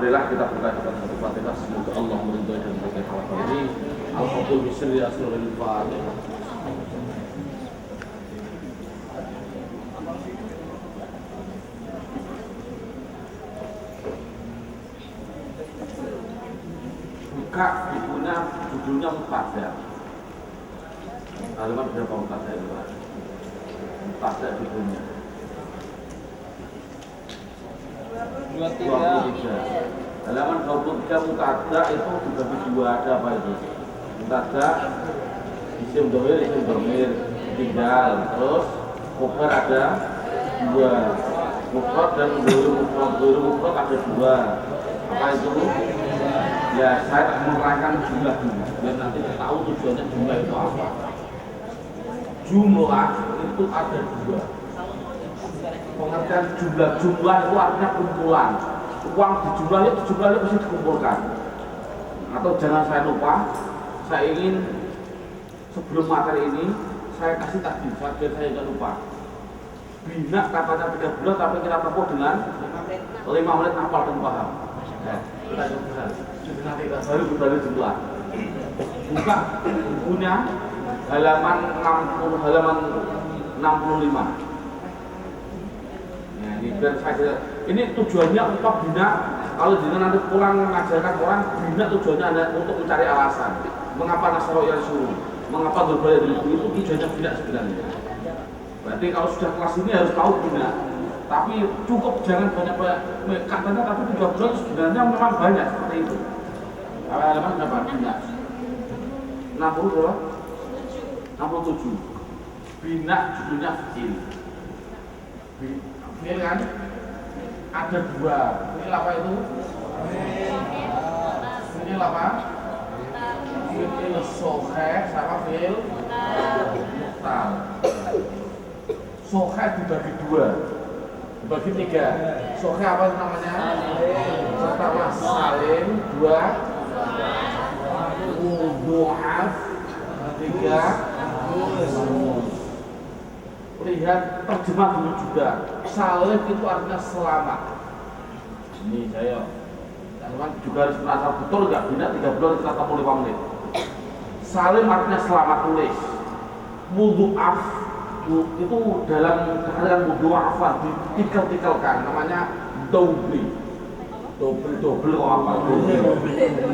marilah kita buka dengan satu Fatihah, semoga Allah meridhai dan berkahi ini. Al-Fatihah bisri asrul Fatihah. Buka bukunya, judulnya Muqaddah. Halaman berapa Muqaddah itu? Muqaddah judulnya 23. Halaman 23 Muqaddah itu dibagi dua, ada apa itu? Muqaddah isim dhamir, isim dhamir tinggal, terus mufrad ada dua, mufrad dan ghairu mufrad ada dua. Apa itu? Ya, saya menerangkan jumlah dulu biar nanti tahu tujuannya jumlah itu apa. Jumlah itu ada dua. Pengertian jumlah itu artinya kumpulan. Uang dijumlahnya mesti dikumpulkan. Atau jangan saya lupa, saya ingin sebelum materi ini saya kasih tadi, biar saya tidak lupa. Bina katanya 3 bulan, tapi kita tempuh dengan 5 menit hafal dan paham. Ya, kita coba. Nanti baru jumlah. Buka bukunya halaman 60, halaman 65. Nah, ini biar saya, ini tujuannya untuk bina. Kalau bina nanti pulang mengajarkan orang, bina tujuannya adalah untuk mencari alasan. Mengapa Nasrul yang suruh? Mengapa berbalik dari itu tujuannya bina sebenarnya. Berarti kalau sudah kelas ini harus tahu bina. Tapi cukup jangan banyak katanya, tapi 3 bulan sebenarnya memang banyak seperti itu. Halaman berapa? Bina 60 berapa? 67. Bina judulnya fi'il. Fi'il kan ada dua. Fi'il apa itu? Fi'il apa? Fi'il soheh sama fi'il muhtal. Soheh dibagi dua, dibagi 3. Soheh apa namanya? Pertama salim, 2 mudha'af, 3 lihat terjemah dulu juga. Salim itu artinya selamat. Ini saya juga harus merasa betul nggak? Bina 3 bulan kita 45 menit. Salim artinya selamat, tulis. Mudha'af itu dalam kehadiran mudha'afan ditikel-tikelkan, namanya dobli. Double kok apa?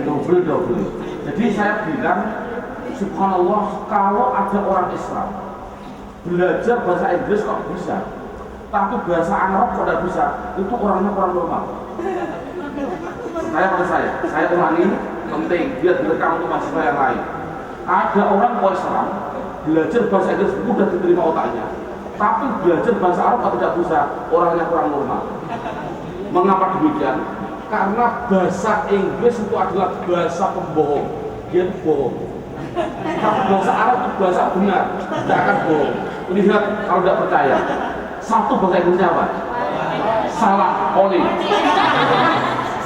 Double. Jadi saya bilang, subhanallah, kalau ada orang Islam belajar bahasa Inggris kok bisa, tapi bahasa Arab kok tidak bisa, itu orangnya kurang normal. Saya ulangi, penting biar direkam untuk mahasiswa yang lain. Ada orang Islam belajar bahasa Inggris mudah diterima otaknya, tapi belajar bahasa Arab kok tidak bisa, orangnya kurang normal. Mengapa demikian? Karena bahasa Inggris itu adalah bahasa pembohong, dia itu bohong. Tapi bahasa Arab itu bahasa benar, tidak akan bohong. Lihat kalau tidak percaya, satu bahasa Inggrisnya apa? Salah, oli.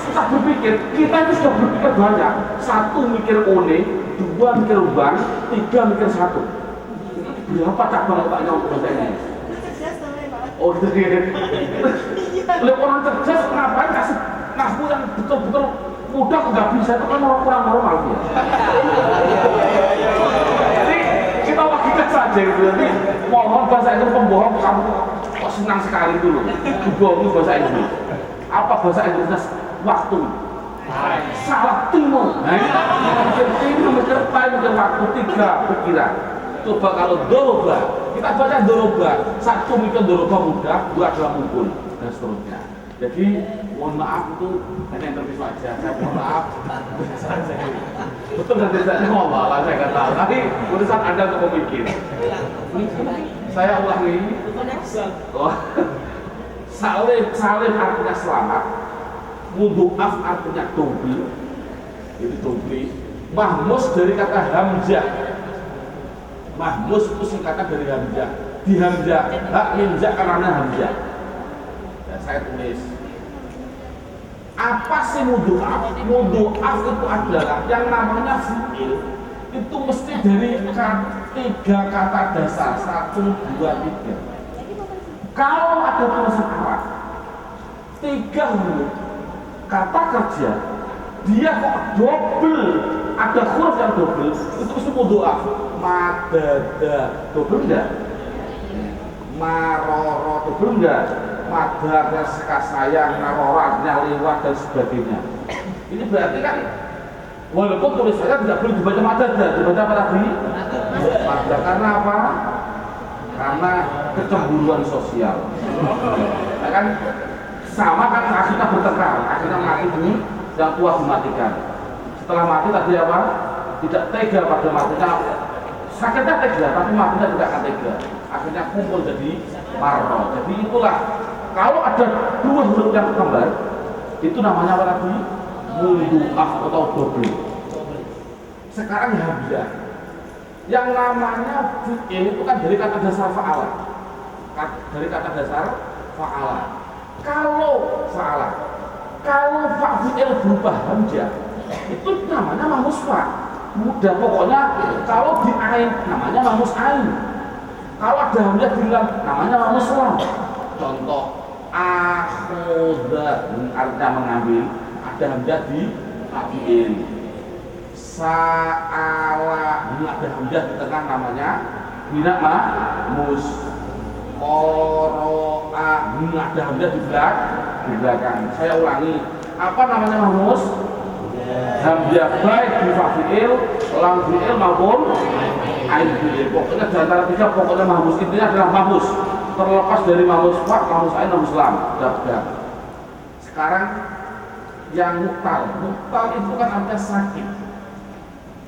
Kita berpikir, kita itu sudah berpikir banyak. 1 mikir one, 2 mikir ban, 3 mikir 1. Berapa cabang otaknya untuk bahasa Inggris? Oh, lihat orang cerdas ngapain kasih nafsu yang betul-betul mudah nggak bisa, itu kan orang kurang normal dia. Jadi kita logika saja gitu. Jadi mohon bahasa Inggris pembohong, kamu kok senang sekali dulu dibohongi bahasa Inggris. Apa bahasa Inggrisnya? Waktu. Salah timur. Nah ini mikir waktu 3 pikiran. Coba kalau doroba, kita baca doroba, 1 mikir doroba mudah, 2 adalah mungkul dan seterusnya. Jadi mohon maaf itu hanya interview aja. Saya mohon maaf. Betul dan tidak malah saya nggak tahu. Tapi urusan Anda untuk memikir. Saya ulangi. Oh. Salim artinya selamat. Mudha'af artinya dobli. Itu dobli. Mahmus dari kata hamzah. Mahmus itu singkatan dari hamzah. Di hamzah, hak minzah karena hamzah. Dan saya tulis. Apa sih mudha'af? Mudha'af itu adalah yang namanya fi'il. Itu mesti dari 3 kata dasar, 1, 2, 3. Kalau ada tulisan Arab 3 huruf kata kerja dia kok double, ada huruf yang double, itu mesti mudhoaf. Madada double enggak? Maroro double enggak? Madada sayang, maroro artinya lewat dan sebagainya. Ini berarti kan walaupun tulisannya tidak boleh dibaca madada, dibaca apa tadi? Madada. Karena apa? Karena kecemburuan sosial. Ya kan sama kan akhirnya bertengkar, akhirnya mati ini yang tua dimatikan. Setelah mati tadi apa? Tidak tega pada matinya, sakitnya tega tapi matinya tidak akan tega. Akhirnya kumpul jadi marro. Jadi itulah kalau ada dua huruf yang kembar itu namanya apa tadi? Mudhoaf atau double. Sekarang hamzah yang namanya fi'il itu kan dari kata dasar fa'ala, dari kata dasar fa'ala. Kalau fa'ala, kalau fi'il berupa hamzah itu namanya mamus fa. Mudah pokoknya kalau di ain namanya mamus ain. Kalau ada hamzah di lam namanya mamus lam. Contoh akhudha artinya mengambil, ada hamzah di fi'il. Sa'ala ini ada hamzah di tengah namanya bina mus. Qara'a ini ada hamzah di belakang. Saya ulangi, apa namanya mamus? Hamzah baik di fi'il, lam fi'il maupun ain fi'il. Pokoknya di antara tiga pokoknya mamus, intinya adalah mamus. Terlepas dari mamus fa, mamus ain, mamus lam. Sudah. Sekarang yang muktal itu kan artinya sakit.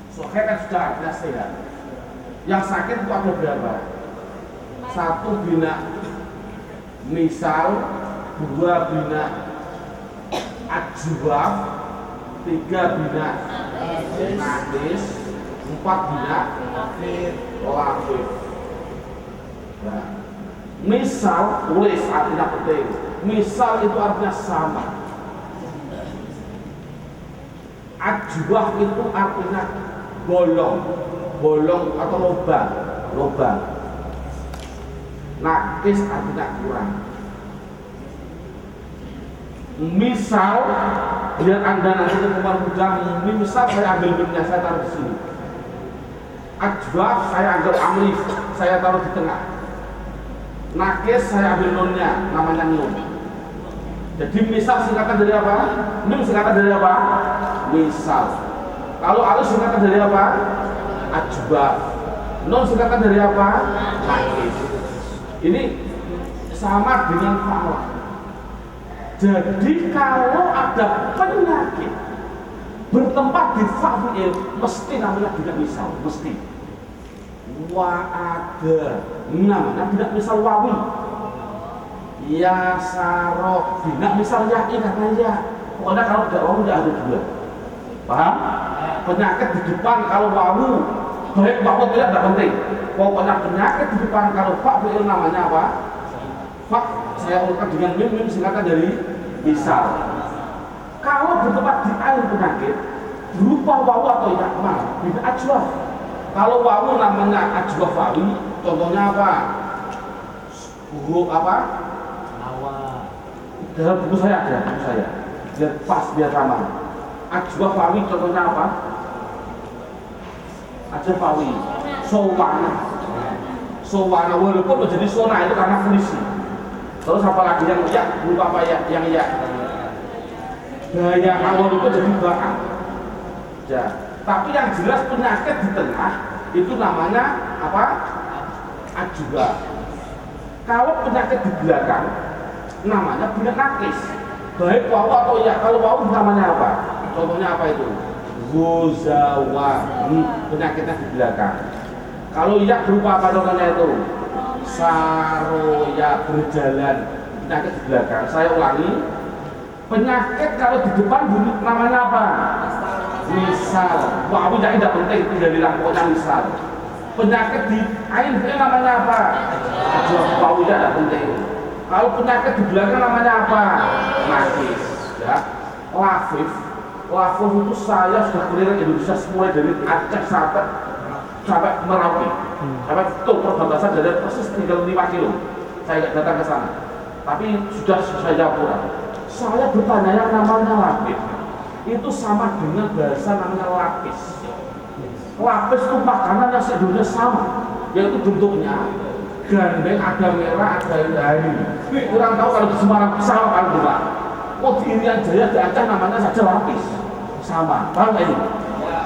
Soalnya kan sudah artinya sehat. Yang sakit itu ada berapa? Satu bina misal, dua bina ajwaf, tiga bina nadis, empat bina lafif. Nah, misal tulis artinya penting. Misal itu artinya sama. Ajwaf itu artinya bolong atau lubang. Nakis artinya kurang. Misal biar anda nanti teman mudah, misal saya ambil minyak, saya taruh di sini. Ajwaf saya anggap amrif, saya taruh di tengah. Nakis saya ambil nunnya, namanya nun. Jadi misal singkatan dari apa? Nun singkatan dari apa? Misal. Kalau alif singkatan dari apa? Ajwaf. Nun singkatan dari apa? Nakis. Ini sama dengan fa'ala. Jadi kalau ada penyakit bertempat di fa'il mesti namanya tidak misal, mesti. Wa'ada namanya tidak misal wawi. Ya saro tidak misal ya'i karena ya. Pokoknya kalau tidak wawu tidak ada dua. Paham? Penyakit di depan kalau wawu baik wawu tidak penting. Pokoknya penyakit di depan kalau fa'il namanya apa? Saya urutkan dengan mim singkatan dari misal. Kalau bertempat di ain penyakit berupa wawu atau yakma, bina ajwaf. Kalau wawu namanya ajwaf wawi, contohnya apa? Huruf apa? Awa. Dalam buku saya ada, biar pas, biar sama. Ajwaf wawi contohnya apa? Ajwaf wawi. Sowana walaupun menjadi sona itu karena fungsi. Terus apa lagi yang ya, berupa apa ya, yang ya. Daya awal itu jadi bahan. Ya. Tapi yang jelas penyakit di tengah itu namanya apa? Ajwa. Kalau penyakit di belakang namanya bina nakis. Baik wawu atau ya. Kalau wawu namanya apa? Contohnya apa itu? Gozawa. Penyakitnya di belakang. Kalau ya berupa apa contohnya itu? Saroya berjalan, penyakit di belakang. Saya ulangi, penyakit kalau di depan namanya apa? Misal. Wawu tidak penting, tidak bilang pokoknya misal. Penyakit di ain namanya apa? Wawu tidak penting. Kalau penyakit di belakang namanya apa? Nakis. Ya. Lafif itu saya sudah keliling Indonesia mulai dari Aceh sampai Merapi, sampai betul perbatasan dari persis tinggal 5 kilo. Saya nggak datang ke sana, tapi sudah saya pura. Saya bertanya yang namanya lapis itu sama dengan bahasa namanya lapis. Lapis itu makanan yang sedunia sama, yaitu bentuknya gandeng, ada merah, ada ini. Kurang tahu kalau di Semarang sama kan Pak? Oh di Irian Jaya, di Aceh namanya saja lapis, sama. Paham nggak ini?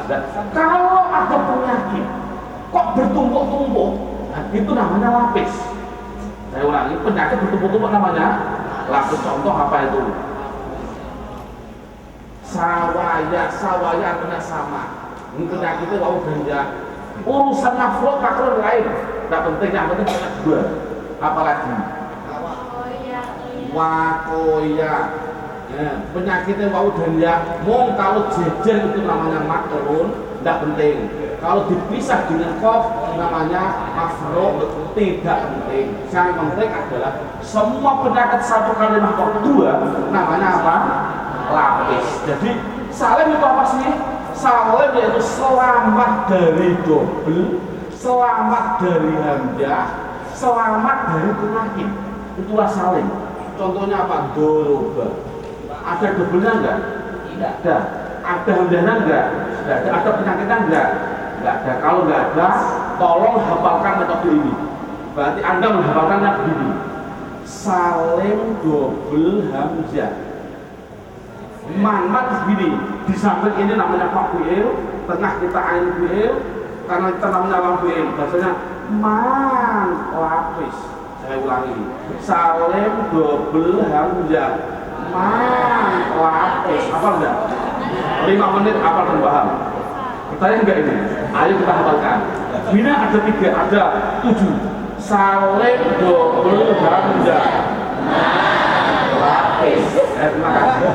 Dan kalau ada penyakit kok bertumpuk-tumpuk, nah, itu namanya lapis. Saya ulangi, penyakit bertumpuk-tumpuk namanya lapis. Contoh apa itu? Sawaya artinya sama. Ini penyakitnya wau ganja. Urusan nafrok makro lain, tidak penting, yang penting punya dua. Apalagi wakoya. Ya, penyakitnya wau ganja. Mong kalau jejer itu namanya makron, tidak penting. Kalau dipisah dengan kof namanya mafrok, tidak penting. Yang penting adalah semua penyakit satu kalimat kok dua namanya apa? Lapis. Jadi salim itu apa sih? Salim yaitu selamat dari double, selamat dari hamzah, selamat dari penyakit. Itulah salim. Contohnya apa? Doroba. Ada double-nya enggak? Tidak ada. Ada hamzahnya enggak? Tidak ada. Ada penyakitnya enggak? Enggak ada. Kalau enggak ada, tolong hafalkan metode ini. Berarti Anda menghafalkannya begini. Salim double hamzah. Man begini, di samping ini namanya Pak Fi'il, tengah kita ain Fi'il, karena kita namanya lam Fi'il, bahasanya man lapis. Saya ulangi, salim double hamzah, man lapis. Apa enggak? 5 menit apa dan paham? Bertanya enggak ini? Ayo kita hafalkan. Bina ada 3, ada 7. Salim double hamzah, lapis. Terima kasih.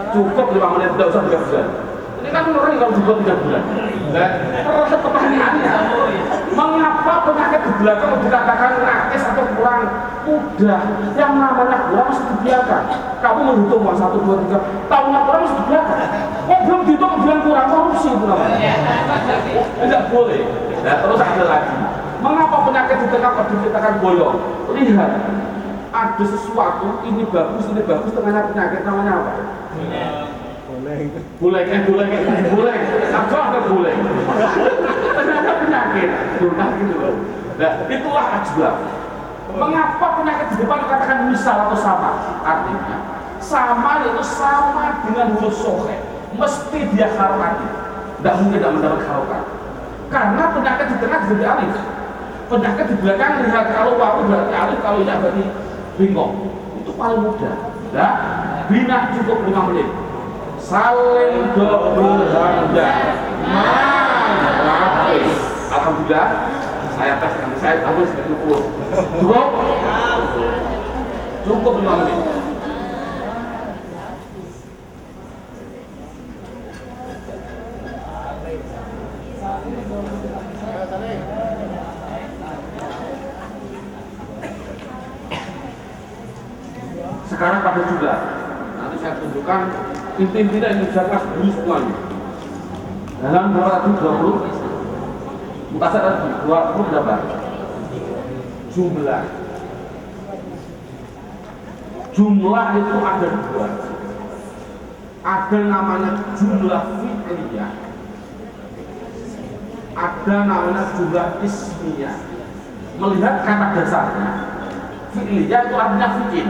Cukup 5 menit, tidak usah 3 bulan. Ini kan orang kalau juga 3 bulan. Dan pertanyaannya, mengapa penyakit di belakang dikatakan nakis atau kurang mudah? Yang namanya kurang mesti dibiarkan. Kamu menghitung 1, 2, 3, tahunnya kurang mesti dibiarkan. Kok belum dihitung bilang kurang, korupsi itu namanya. Tidak boleh. Nah, terus ada lagi. Mengapa penyakit di tengah kok dikatakan boyong? Lihat. Ada sesuatu, ini bagus, tengahnya penyakit, namanya apa? Boleh. Apa boleh? Tengahnya penyakit, nah gitu loh. Nah, itulah ajwa. Mengapa penyakit di depan dikatakan misal atau sama? Artinya, sama itu sama dengan huruf sohe. Mesti dia harokati. Tidak mungkin tidak mendapat harokat. Karena penyakit di tengah jadi alif. Penyakit di belakang lihat kalau wawu berarti alif, kalau ya berarti bingung. Itu paling mudah. Nah, bina cukup 5 menit. Saling double hamzah, man lapis. Alhamdulillah, saya tes dengan saya habis cukup 5 menit. Sekarang pada juga, nanti saya tunjukkan inti-intinya yang bisa kelas dulu semuanya. Dalam 220, muka saya tadi 20 berapa? Jumlah. Jumlah itu ada 2. Ada namanya jumlah fi'liyah, ada namanya jumlah ismiyah. Melihat kata dasarnya, fi'liyah itu artinya fi'il,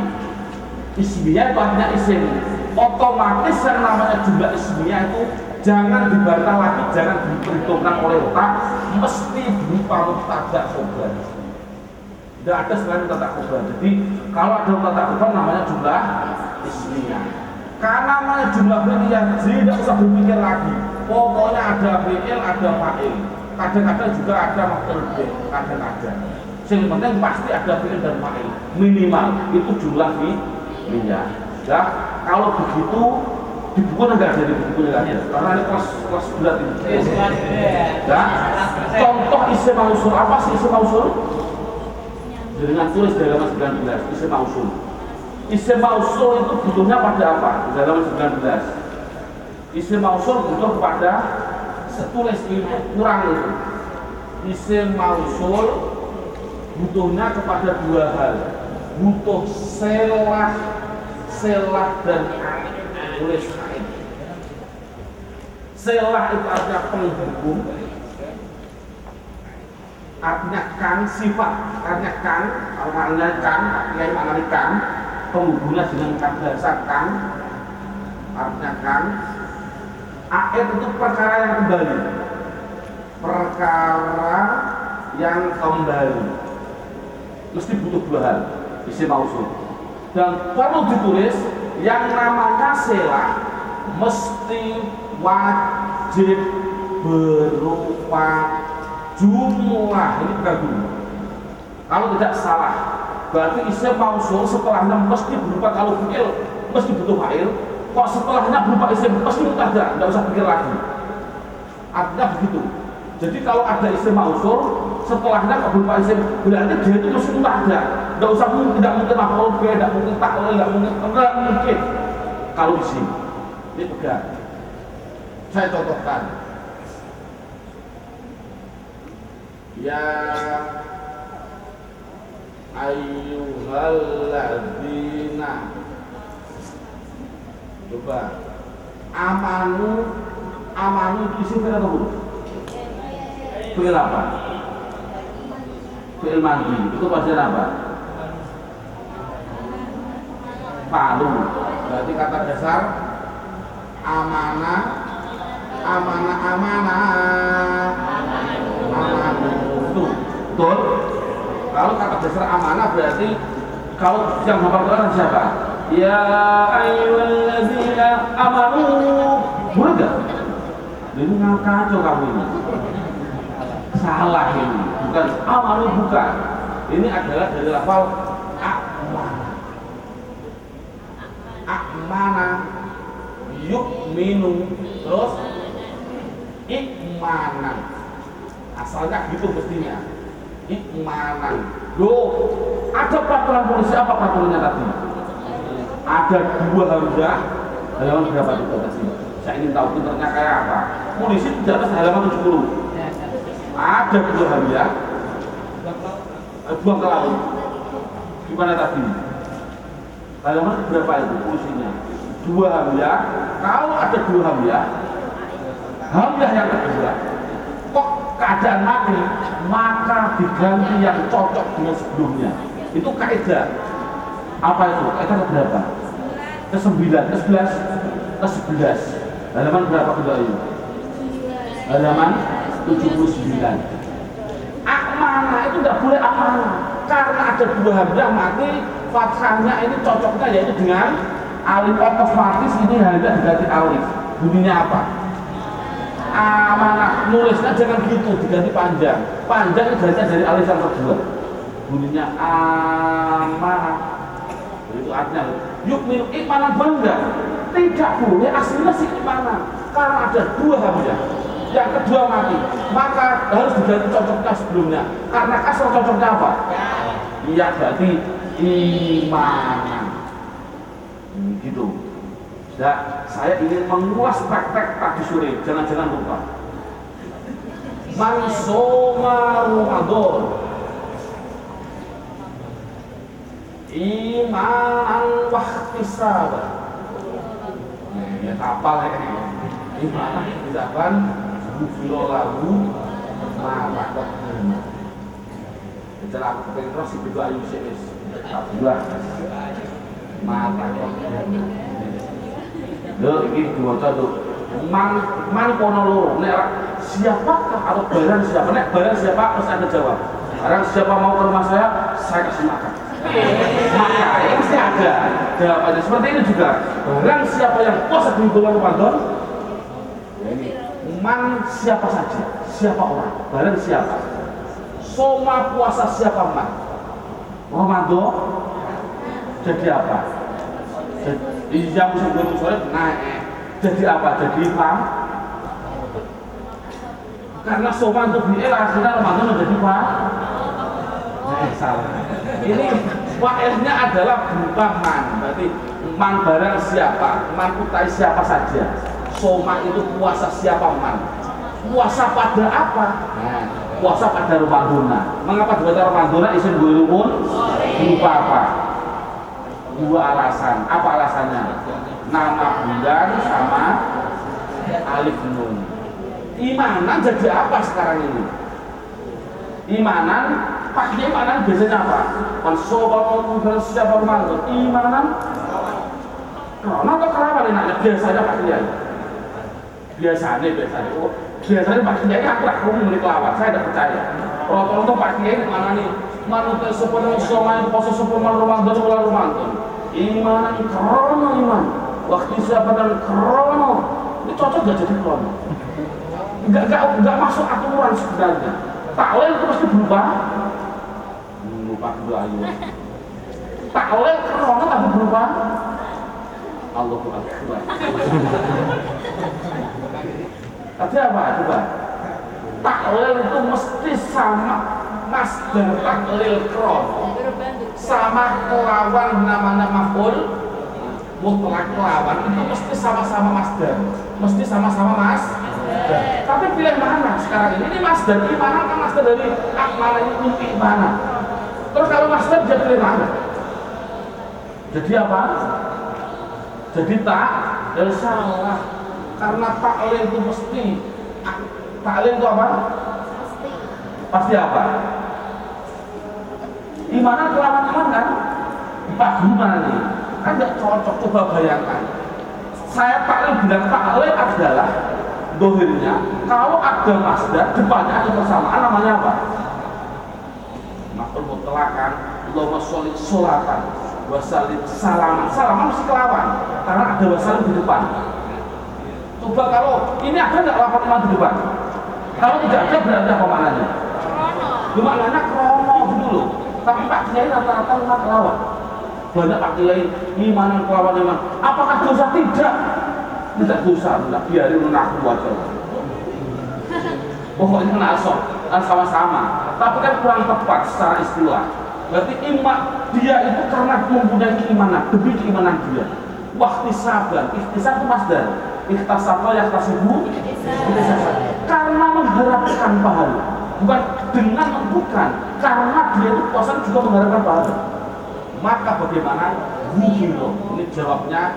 ismiyah itu artinya isim. Otomatis yang namanya jumlah ismiyah itu jangan dibantah lagi, jangan diperhitungkan oleh otak, mesti berupa mubtada khobar. Tidak ada selain mubtada khobar. Jadi kalau ada mubtada khobar namanya jumlah ismiyah. Karena namanya jumlah fi'liyah, jadi tidak usah berpikir lagi. Pokoknya ada fi'il, ada fa'il. Kadang-kadang juga ada maf'ul bih, kadang-kadang. Yang penting pasti ada fi'il dan fa'il. Minimal itu jumlah fi'liyah. Ya, kalau begitu di buku enggak ada, di buku enggak ada, karena ini kelas berat ini. Ya, contoh isim mausul, apa sih isim mausul? Dengan tulis di halaman 19, isim mausul. Isim mausul itu butuhnya pada apa? Di halaman 19. Isim mausul butuh pada tulis ini kurang itu. Isim mausul butuhnya kepada 2 hal. Butuh selah selah dan tulis kain. Selah itu artinya penghubung, artinya kan sifat, artinya kan, maknanya kan, maknanya kan, penghubungnya dengan kan bahasa kan, artinya kan. Air itu perkara yang kembali, perkara yang kembali, mesti butuh dua hal, isim mausul. Dan perlu ditulis yang namanya selah mesti wajib berupa jumlah, ini bukan dulu. Kalau tidak salah, berarti isim mausul setelahnya mesti berupa, kalau fi'il mesti butuh fa'il. Kok setelahnya berupa isim mesti mubtada, tidak usah pikir lagi. Artinya begitu. Jadi kalau ada isim mausul setelahnya berupa isim, berarti dia itu mesti mubtada. Tidak usah, tidak mungkin maf'ul bi, tidak mungkin ta'lil, tidak mungkin. Kalau isim ini pegang. Saya contohkan. Ya ayyuhalladzina, coba amanu itu isim fi'il atau huruf? Fi'il apa? Fi'il madhi. Itu pasti apa? Fa'lu. Berarti kata dasar amanah, itu betul. Kalau kata dasar amanah berarti kalau yang hafal Quran siapa? Ya ayyuhalladzina amanu. Boleh gak? Ini ngakacau kamu ini. Salah ini. Bukan amanu, bukan. Ini adalah dari lafal akmana yu'minu, terus ikmanan. Asalnya gitu mestinya. Ikmanan. Loh, ada peraturan polisi, apa peraturannya tadi? Ada dua hamzah, halaman berapa itu tadi? Saya ingin tahu pinternya kayak apa. Polisi di atas halaman 70. Ada dua hamzah, buang ke laut. Gimana tadi? Halaman berapa itu polisinya? Dua hamzah. Kalau ada dua hamzah, hamzah yang kedua kok keadaan mati, maka diganti yang cocok dengan sebelumnya. Itu kaidah. Apa itu? Kaidah berapa? Ke-9, ke-11, ke-11. Halaman berapa kedua ini? Halaman 79. Akmana itu tidak boleh amanah, karena ada dua hamzah mati, fathahnya ini cocoknya yaitu dengan alif, otomatis ini hamzah diganti alif. Bunyinya apa? Amanah. Nulisnya jangan gitu, diganti panjang. Panjang gantinya dari alif yang kedua. Bunyinya amanah. Itu artinya yukminu ikmanan, boleh enggak? Tidak boleh, aslinya sih ikmanan, karena ada dua hamzah. Yang kedua mati, maka harus diganti cocoknya sebelumnya. Karena kasar cocoknya apa? Iya, berarti imanan. Gitu. Ya, saya ingin mengulas praktek tadi sore, jangan-jangan lupa. Man soma Ramadan imanan wahtisaban. Ya kapal ya. Imanan ihtisaban gufiro lahu ma taqaddama. Bicara aku pengen terus itu ayu sih. Abdullah ma taqaddama. Loh, ini diwaca tuh. Man kono loro. Nek siapakah atau barang siapa? Nek barang siapa harus Anda jawab. Barang siapa mau ke rumah saya kasih makan. Maka ini mesti ada jawabannya. Seperti ini juga. Barang siapa yang puasa di bulan Ramadan, ini man siapa saja, siapa orang, barang siapa. Soma puasa siapa man. Ramadan jadi apa? Iya musim bulan sore naik. Jadi apa? Jadi pam. Karena soma untuk bi'il akhirnya Ramadan menjadi pam. Salah. Ini fa'ilnya adalah berupa man. Berarti man barang siapa, man utai siapa saja. Soma itu puasa siapa man. Puasa pada apa? Nah, puasa pada Ramadan. Mengapa dibaca Ramadan? Isim gurumun berupa apa? Dua alasan. Apa alasannya? Nama bulan sama alif nun. Imanan jadi apa sekarang ini? Imanan, pakai imanan biasanya apa? Konsobal dan siapa mantul. Imanan karena atau kelawan enaknya biasanya Pak Kiai. Biasanya. Oh, biasanya Pak Kiai aku tak milik kelawan. Saya tidak percaya. Rata-rata Pak Kiai mana nih? Manut sepenuhnya somai poso sepenuhnya Ramadan bulan Ramadan. Imanan krono iman. Waktu siapa dan krono. Ini cocok gak jadi krono? Enggak masuk aturan sebenarnya. Takwil itu pasti berubah. Lupa dulu ayo. Takwil krono tapi berubah. Allahu Akbar. Tapi apa? Coba. Takwil itu mesti sama masdar taklil krono sama kelawan namanya maf'ul mutlak kelawan itu mesti sama-sama masdar, mesti sama-sama mas. Tapi pilih mana sekarang ini masdar imanan kan masdar dari akmana ini mana? Terus kalau masdar dia pilih mana? Jadi apa? Jadi tak dan salah karena taklil itu mesti. Taklil itu apa? Pasti apa? Imanan kelawan iman kan? Pak gimana nih? Kan gak cocok, coba bayangkan. Saya taklil bilang taklil adalah dohirnya kalau ada masdar depannya ada persamaan namanya apa? Maf'ul mutlakan, Allahumma sholli sholatan wasallim salaman. Salaman mesti kelawan karena ada wasallim di depan. Coba kalau ini ada nggak lafaz iman di depan? Kalau tidak ada berarti apa maknanya? Krono. Maknanya krono gitu loh. Tapi Pak Kiai rata-rata iman kelawan. Banyak Pak Kiai iman kelawan iman. Apakah dosa? Tidak. Tidak dosa, tidak biarin mengaku aja. Pokoknya kena asok, kan sama-sama. Tapi kan kurang tepat secara istilah. Berarti iman dia itu karena mempunyai keimanan, demi keimanan dia. Waktu sabar, ikhtisab itu masdar. Ikhtasaba yahtasibu karena mengharapkan pahala. Bukan dengan bukan karena dia itu puasa juga mengharapkan pahala. Maka bagaimana? Wufiro. Ini jawabnya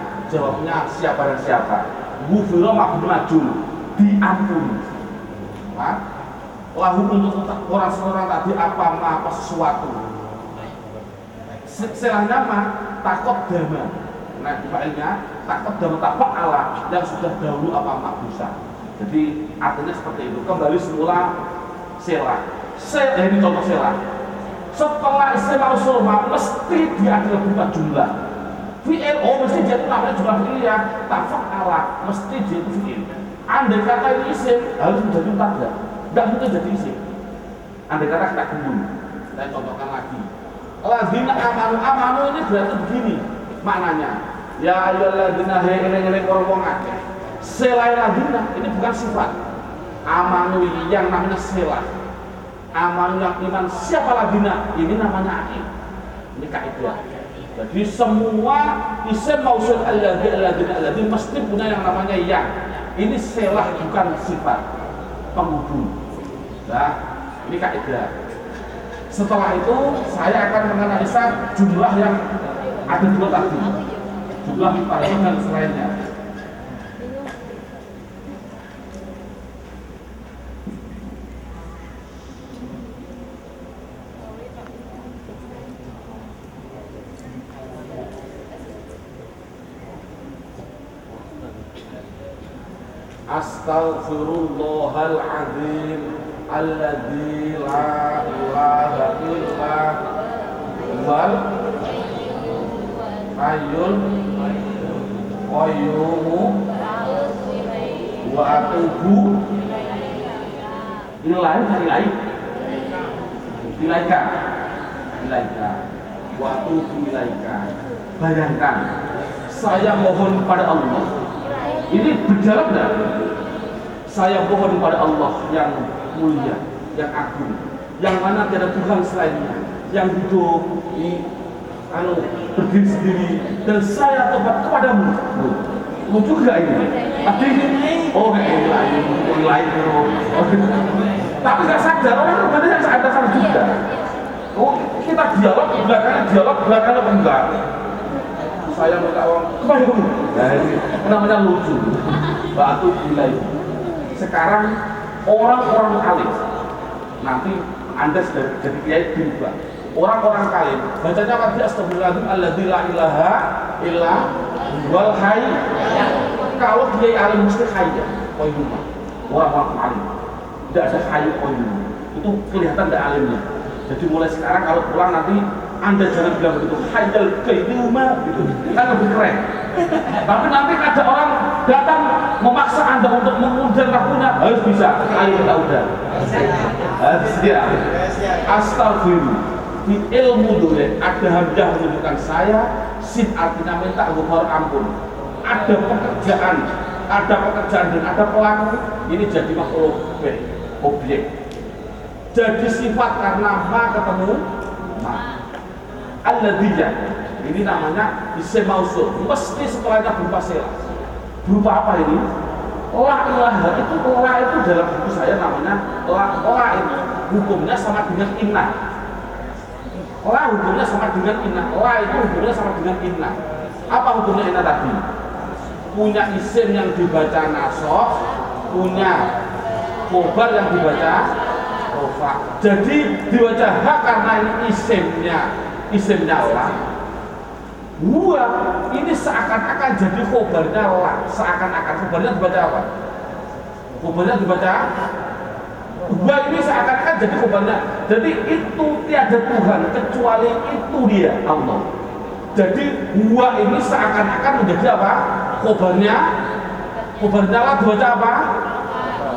siapa dan siapa? Wufiro makhluk majul diampuni. Lahu untuk orang tadi apa sesuatu. Selahnya mah takut dama. Nah, failnya takut dama tak Allah yang sudah dahulu apa makbusa. Jadi artinya seperti itu. Kembali semula sela. Ini contoh sela. Setelah istilah usul mesti dia ada berupa jumlah. VLO mesti dia itu namanya jumlah fi'liyah. Tafak Allah mesti dia itu fi'il. Andai kata ini isim harus menjadi mubtada. Tidak mungkin jadi isim. Andai kata kita gembul. Saya contohkan lagi. Ladina amanu ini berarti begini maknanya. Ya ayyuhalladzina hei wong akeh. Selain ladina ini bukan sifat. Amanu yang namanya selah. Amanu yang iman siapa ladina? Ini namanya akil. Ini kaidah. Jadi semua isim mausul alladzi mesti punya yang namanya yang. Ini selah bukan sifat penghubung. Nah, ini kaidah. Setelah itu saya akan menganalisa jumlah yang ada dua tadi. Jumlah paralel dan selainnya. Astaghfirullahal azim alladzi la ilaha illa huwal hayyul qayyum wa atubu ilaika wa atubu ilaika. Bayangkan saya mohon pada Allah. Ini berjalan enggak? Saya mohon pada Allah yang mulia, yang agung, yang mana tidak ada Tuhan selainnya, yang hidup berdiri sendiri, dan saya tobat kepadamu. Lucu gak ini? Tadi lain. Tapi nggak sadar orang berbeda yang sadar juga. Kita dialog belakangnya apa enggak? saya minta uang kembali kamu. Nah, ini namanya lucu. Batu gila itu. Sekarang orang-orang alim, nanti Anda sudah jadi kiai berubah. Orang-orang alim bacanya apa dia? Astagfirullahaladzim alladzi la ilaha illa wal hayy. Kalau kiai alim mesti hayya qayyumah. Orang-orang alim tidak ada hayy qayyumah. Itu kelihatan tidak alimnya. Jadi mulai sekarang kalau pulang nanti Anda jangan bilang begitu hayyal qayyumah gitu. Kan lebih keren. Tapi nanti ada orang datang memaksa Anda untuk mengundur lakunya, harus bisa. Ayo kita udah. Siap. Astagfirullah. Di ilmu dulu ada hamzah menunjukkan saya, sin artinya minta ghufar ampun. Ada pekerjaan dan ada pelaku, ini jadi makhluk objek. Jadi sifat karena ma ketemu ma. Alladziyah. Ini namanya isim mausul. Mesti setelahnya berupa sila. Berupa apa ini? La ilaha itu dalam buku saya namanya la itu hukumnya sama dengan inna. La hukumnya sama dengan inna. La itu hukumnya sama dengan inna. Apa hukumnya inna tadi? Punya isim yang dibaca nasab, punya khobar yang dibaca rofa. Jadi dibaca ha karena ini isimnya la. Huwa ini seakan-akan jadi khobarnya la. Seakan-akan khobarnya dibaca apa? Khobarnya dibaca huwa ini seakan-akan jadi khobarnya. Jadi itu tiada Tuhan kecuali itu dia Allah. Jadi huwa ini seakan-akan menjadi apa? Khobarnya la dibaca apa?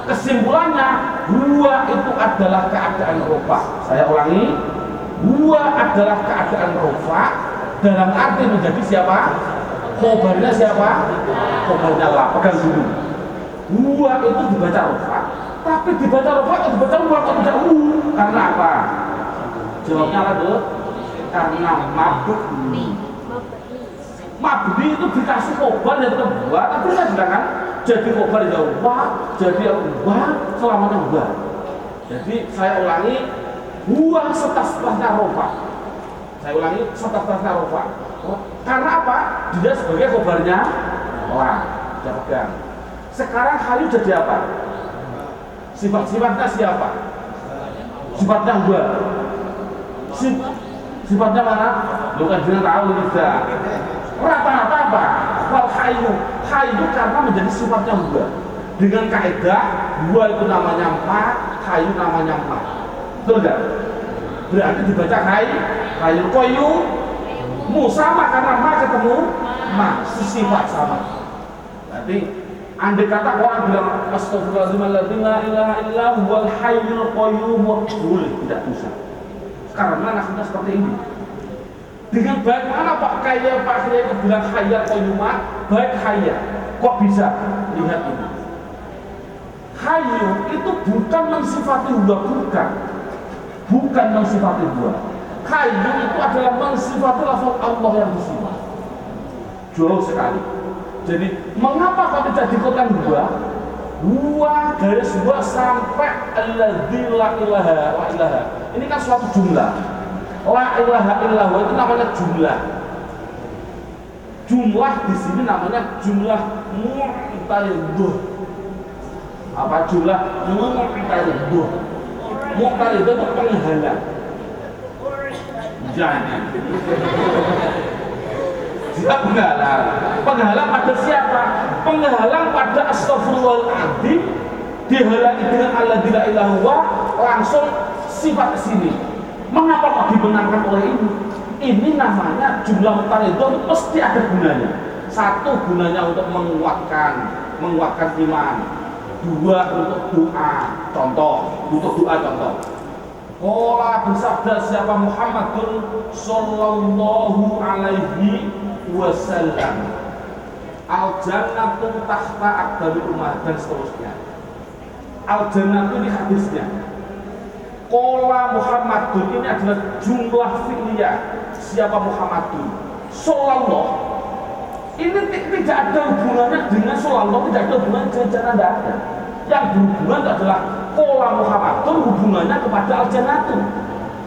Kesimpulannya huwa itu adalah keadaan rofa. Saya ulangi, huwa adalah keadaan rofa dalam arti menjadi siapa? Khobarnya siapa? Khobarnya la. Pegang dulu. Huwa itu dibaca rofa, tapi dibaca rofa atau dibaca huwa atau tidak hu? Karena apa? Jawabnya adalah karena mabdi itu dikasih khobar yang tetap huwa, tapi saya bilang kan jadi khobar ya huwa, jadi huwa selamanya huwa. Jadi saya ulangi, huwa setelahnya rofa. Saya ulangi setelahnya rofa. Karena apa? Dia sebagai khobarnya la. Dia pegang. Sekarang hayu jadi apa? Sifat-sifatnya siapa? Sifatnya huwa. Sifatnya mana? Lu kan jangan tahu tidak. Rata-rata apa? Wal hayu karena menjadi sifatnya huwa. Dengan kaidah huwa itu namanya ma, hayu namanya ma. Betul enggak? Berarti dibaca hayu qayyum sama karena ma ketemu ma, sifat sama. Berarti andai kata orang bilang astagfirullahaladzim la ilaha illa huwal hayyul qayyum, boleh, tidak bisa. Karena nasibnya seperti ini. Dengan baik mana Pak Kiai itu bilang hayyul qayyum, baik hayya. Kok bisa? Lihat ini. Hayyu itu bukan mensifati huwa, bukan mensifati huwa. Hayyu itu adalah mensifati lafaz Allah yang bersifat. Jauh sekali. Jadi mengapa kok tidak dikatakan huwa garis huwa sampai alladzi la ilaha. Ini kan suatu jumlah. La ilaha illallah itu namanya jumlah. Jumlah di sini namanya jumlah mu'taridah. Apa jumlah mu'taridah? Mu'taridah itu penghalang. Jangan. Dia penghalang pada siapa? Penghalang pada astagfirullahaladzim, dihalangi dengan alladzi la ilaha illallah, langsung sifat sini. Mengapa kok dibenarkan oleh ini? Ini namanya jumlah mu'taridah itu pasti ada gunanya. Satu, gunanya untuk menguatkan iman. Dua, untuk doa. Untuk doa contoh. Qala bersabda siapa Muhammadun sallallahu alaihi wasallam, al jannatu tahta aqdamil ummah, dan seterusnya. Al jannatu ini hadisnya. Qala Muhammadun ini adalah jumlah fi'liyah. Siapa Muhammadun sallallahu, ini tidak ada hubungannya dengan sallallahu, tidak ada hubungan dengan jannah, tidak ada. Yang berhubungan adalah qala Muhammadun, hubungannya kepada al jannatu.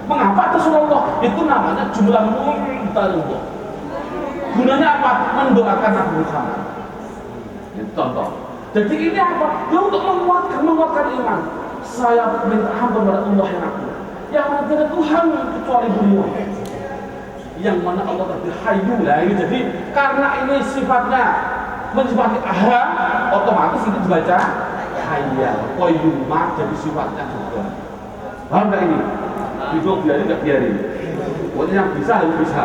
Mengapa itu sallallahu? Itu namanya jumlah mu'taridah. gunanya apa? Mendoakan Nabi Muhammad. Ini contoh. Jadi ini apa? Ya untuk menguatkan iman. Saya minta hamba kepada Allah yang mana tidak Tuhan kecuali beliau. Yang mana Allah tadi hayyu lah ini. Jadi karena ini sifatnya mensifati aham, otomatis ini dibaca hayya, qayyumah jadi sifatnya juga. Paham nggak ini? Bingung biarin nggak biarin. Pokoknya yang bisa harus bisa.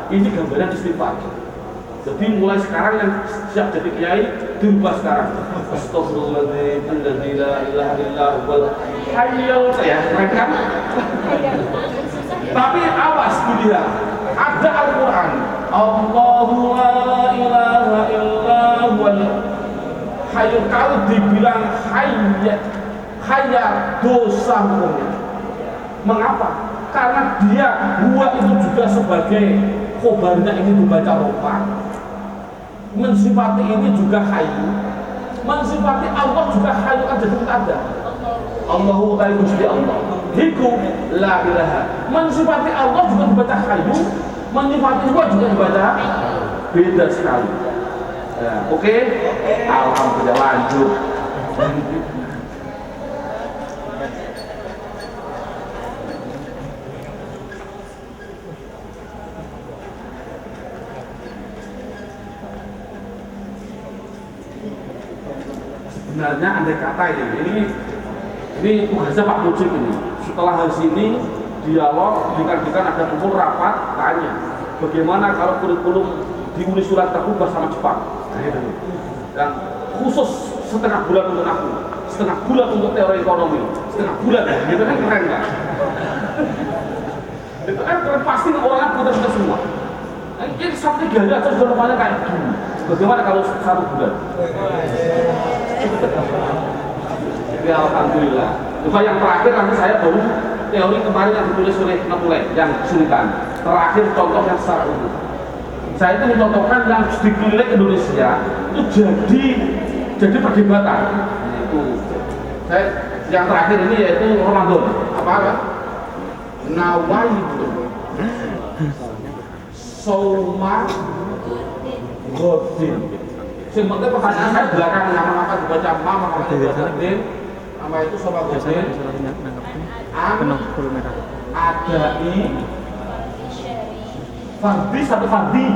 Ini gambaran istighfar. Jadi mulai sekarang yang siap jadi kiai dirubah sekarang. Astagfirullahaladzim, alladzi la ilaha illa huwal hayyul qayyum. Keren kan? Tapi awas dilihat. Ada Al-Quran. Allahu la ilaha illa huwal hayyul. Kalau dibilang hayya dosa hukumnya. Mengapa? Karena dia huwa itu juga sebagai khobarnya ini dibaca rofa. Mensifati ini juga hayyu. Mensifati Allah juga hayyu kan jadi ada. Allahu ta'ala Gusti Allah. Hiku la ilaha. Mensifati Allah juga dibaca hayyu. Mensifati Allah juga dibaca beda sekali. Ya, oke? Alhamdulillah lanjut. Sebenarnya andai kata ini tugasnya Pak Mujib ini. Setelah hari ini dialog, jika ada kumpul rapat, tanya bagaimana kalau kurikulum di Uni Surat terubah sama Jepang. Dan khusus setengah bulan untuk aku, setengah bulan untuk teori ekonomi, setengah bulan ya, itu kan keren kan? Itu kan keren, pasti orangnya putar-putar semua. Ini satu 3 hari aja sudah namanya kayak gini. Bagaimana kalau 1 bulan? Jadi alhamdulillah. Coba yang terakhir nanti saya baru teori kemarin yang ditulis oleh Natuleh yang kesulitan. Terakhir contoh yang secara umum. Saya itu mencontohkan yang dikeliling Indonesia itu jadi perdebatan. Itu saya yang terakhir ini yaitu Ramadan. Apa? Nawaitu Sauma Godin. Yang penting pertanyaan saya belakang nama dibaca mama Godin. Nama itu Sauma Godin. Adai Fardis atau Fardi?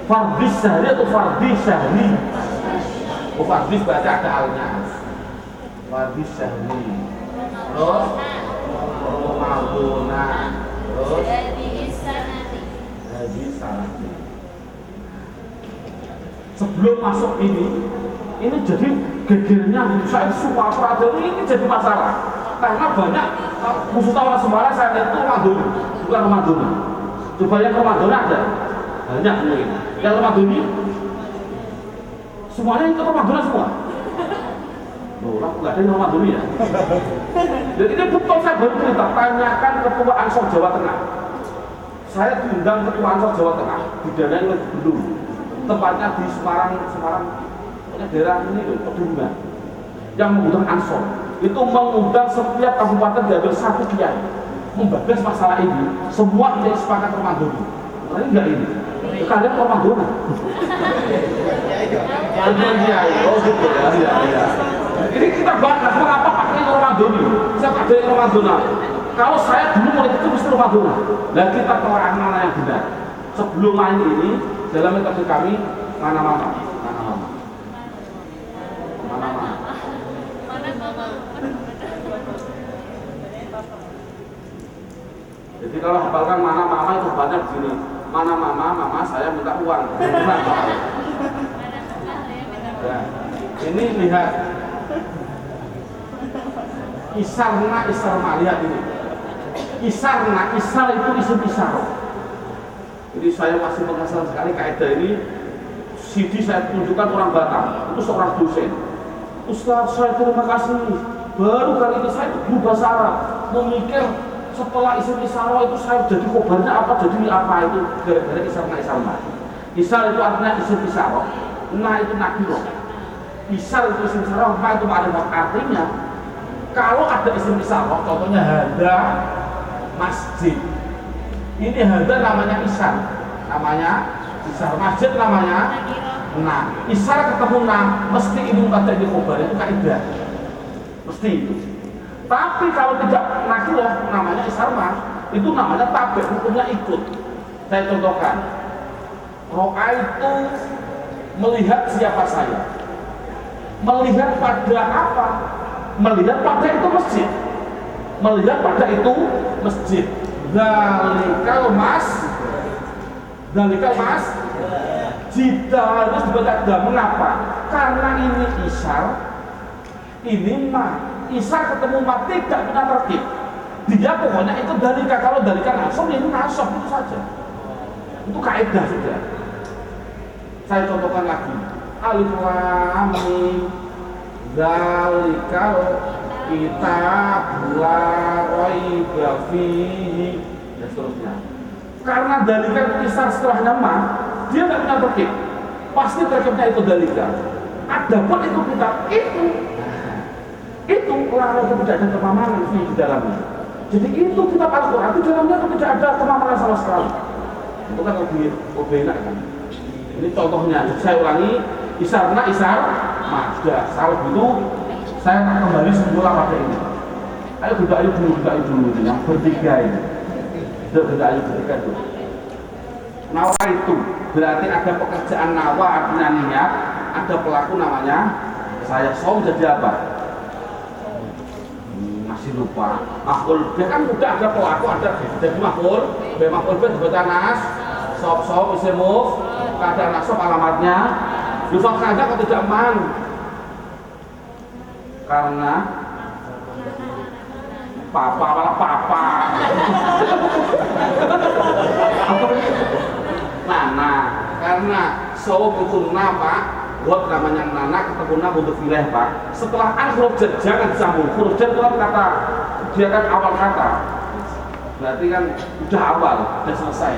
Fardis sehari atau Fardi sehari? Oh Fardis berarti ada alnya. Fardis sehari. Terus Ramadana. Terus Haji Sanati. Sebelum masuk ini jadi gegernya saya suka peraturan ini jadi masalah karena banyak khususnya orang Semarang saya lihat itu Ramadan, bukan Ramadan. Coba yang Ramadan ada banyak mungkin. Yang Ramadan ini semuanya itu Ramadan semua. Loh, nggak ada yang Ramadan ya. Jadi ini betul saya baru cerita tanyakan ketua Ansor Jawa Tengah. Saya diundang ketua Ansor Jawa Tengah didanai oleh Gubernur. Tempatnya di Semarang, daerah ini loh, Pedungan yang mengundang Ansor itu mengundang setiap kabupaten diambil 1 kiai membahas masalah ini, semua kiai sepakat Ramadan. Ini enggak ini kalian Ramadan kiai, oh gitu ya. Ini kita bahas mengapa pakai Ramadan ini, saya pakai Ramadan. Kalau saya dulu mulai itu mesti Ramadan. Dan kita telah mana yang benar sebelum main ini dalam metode kami mana mama. Jadi kalau hafalkan mana mama itu banyak begini. Mana mama saya minta uang. Ya. Ini lihat isar lihat ini. Isar itu isim isyaroh. Jadi saya masih mengasal sekali kaidah ini. CD saya tunjukkan orang Batam, itu seorang dosen. Ustaz, saya terima kasih. Baru kali ini saya guru bahasa Arab memikir setelah isim isyaroh itu saya jadi khobarnya apa, jadi apa itu gara-gara isar. Isar itu artinya isim isyaroh, nah itu nakiro. Isar itu isim isyaroh, nah itu artinya kalau ada isim isyaroh, contohnya hada masjid. Ini hada namanya isar. namanya isar, masjid namanya nah. Isar ketemu nah, mesti ini mubtada ini khobar, itu kaidah, mesti itu. Tapi kalau tidak nakiroh namanya isar mah, itu namanya tabe, hukumnya ikut. Saya contohkan, ro'a itu melihat siapa saya, melihat pada apa? Melihat pada itu masjid, melihat pada itu masjid. Dalikal mas jika harus dibaca dah. Mengapa? Karena ini isar, ini ma. Isar ketemu ma tidak punya tertib. Dia pokoknya itu dalika. Kalau dalika nasab, ini nasab itu saja. Itu kaidah sudah. Saya contohkan lagi. Alif lam mim zalikal kitab la raiba fihi dan seterusnya. Karena dalika isar setelahnya ma, dia tidak punya terkib, pasti terkibnya itu dalika. Adapun itu kitab itu orang tidak ada kemamaran di dalamnya. Jadi itu kitab Al-Quran itu dalamnya tidak ada kemamaran sama sekali. Itu kan lebih enak kan. Ini contohnya, saya ulangi, isar ma sudah salah itu. Saya akan kembali semula pada ini. Ayo dulu yang bertiga ini. Ayo bertiga dulu. Nawa itu berarti ada pekerjaan nawa, artinya niat, ada pelaku namanya saya. Som jadi apa? Masih lupa. Maf'ul B kan udah ada pelaku, ada jadi maf'ul B dibaca nas, som isim muf, keadaan nasab alamatnya. Yusuf saja kalau tidak man. Karena papa nana, karena saum itu napa buat namanya nana ketemu nama untuk wilayah pak. Setelah huruf jar jangan disambung. Huruf jar itu kan kata, dia kan awal kata, berarti kan udah awal, udah selesai.